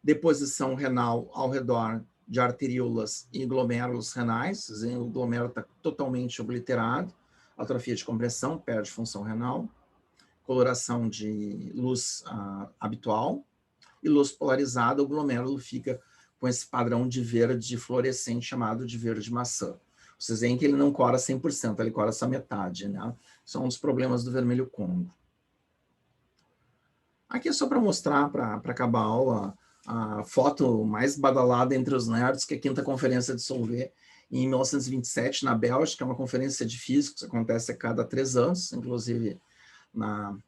deposição renal ao redor de arteríolas e glomérulos renais, o glomérulo está totalmente obliterado, atrofia de compressão, perde função renal, coloração de luz habitual, e luz polarizada, o glomérulo fica com esse padrão de verde fluorescente chamado de verde maçã. Vocês veem que ele não cora 100%, ele cora só metade, né? Isso é um dos problemas do vermelho Congo. Aqui é só para mostrar, para acabar a aula, a foto mais badalada entre os nerds, que é a 5ª Conferência de Solvay, em 1927, na Bélgica, é uma conferência de físicos, acontece a cada 3 anos, inclusive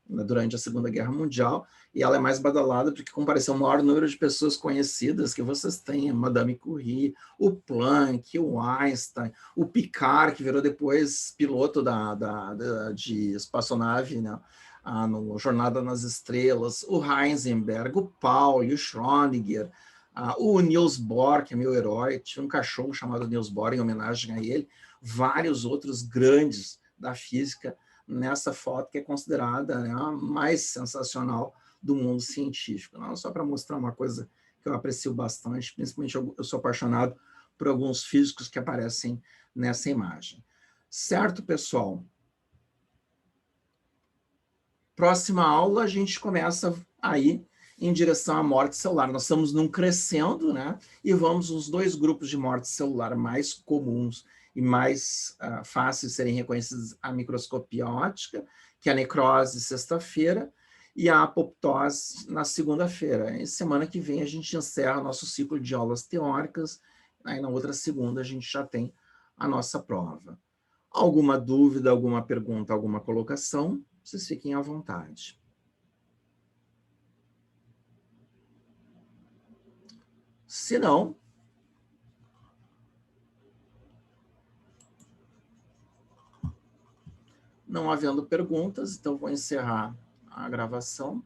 durante a Segunda Guerra Mundial, e ela é mais badalada porque compareceu o maior número de pessoas conhecidas que vocês têm, a Madame Curie, o Planck, o Einstein, o Picard, que virou depois piloto de espaçonave, né? No Jornada nas Estrelas, o Heisenberg, o Pauli, o Schrödinger, o Niels Bohr, que é meu herói, tinha um cachorro chamado Niels Bohr em homenagem a ele, vários outros grandes da física nessa foto que é considerada, né, a mais sensacional do mundo científico. Não, só para mostrar uma coisa que eu aprecio bastante, principalmente eu sou apaixonado por alguns físicos que aparecem nessa imagem. Certo, pessoal? Próxima aula, a gente começa aí em direção à morte celular. Nós estamos num crescendo, né? E vamos os 2 grupos de morte celular mais comuns e mais fáceis de serem reconhecidos à microscopia óptica, que é a necrose sexta-feira e a apoptose na segunda-feira. E semana que vem a gente encerra nosso ciclo de aulas teóricas, aí na outra segunda a gente já tem a nossa prova. Alguma dúvida, alguma pergunta, alguma colocação? Vocês fiquem à vontade. Se não, não havendo perguntas, então vou encerrar a gravação.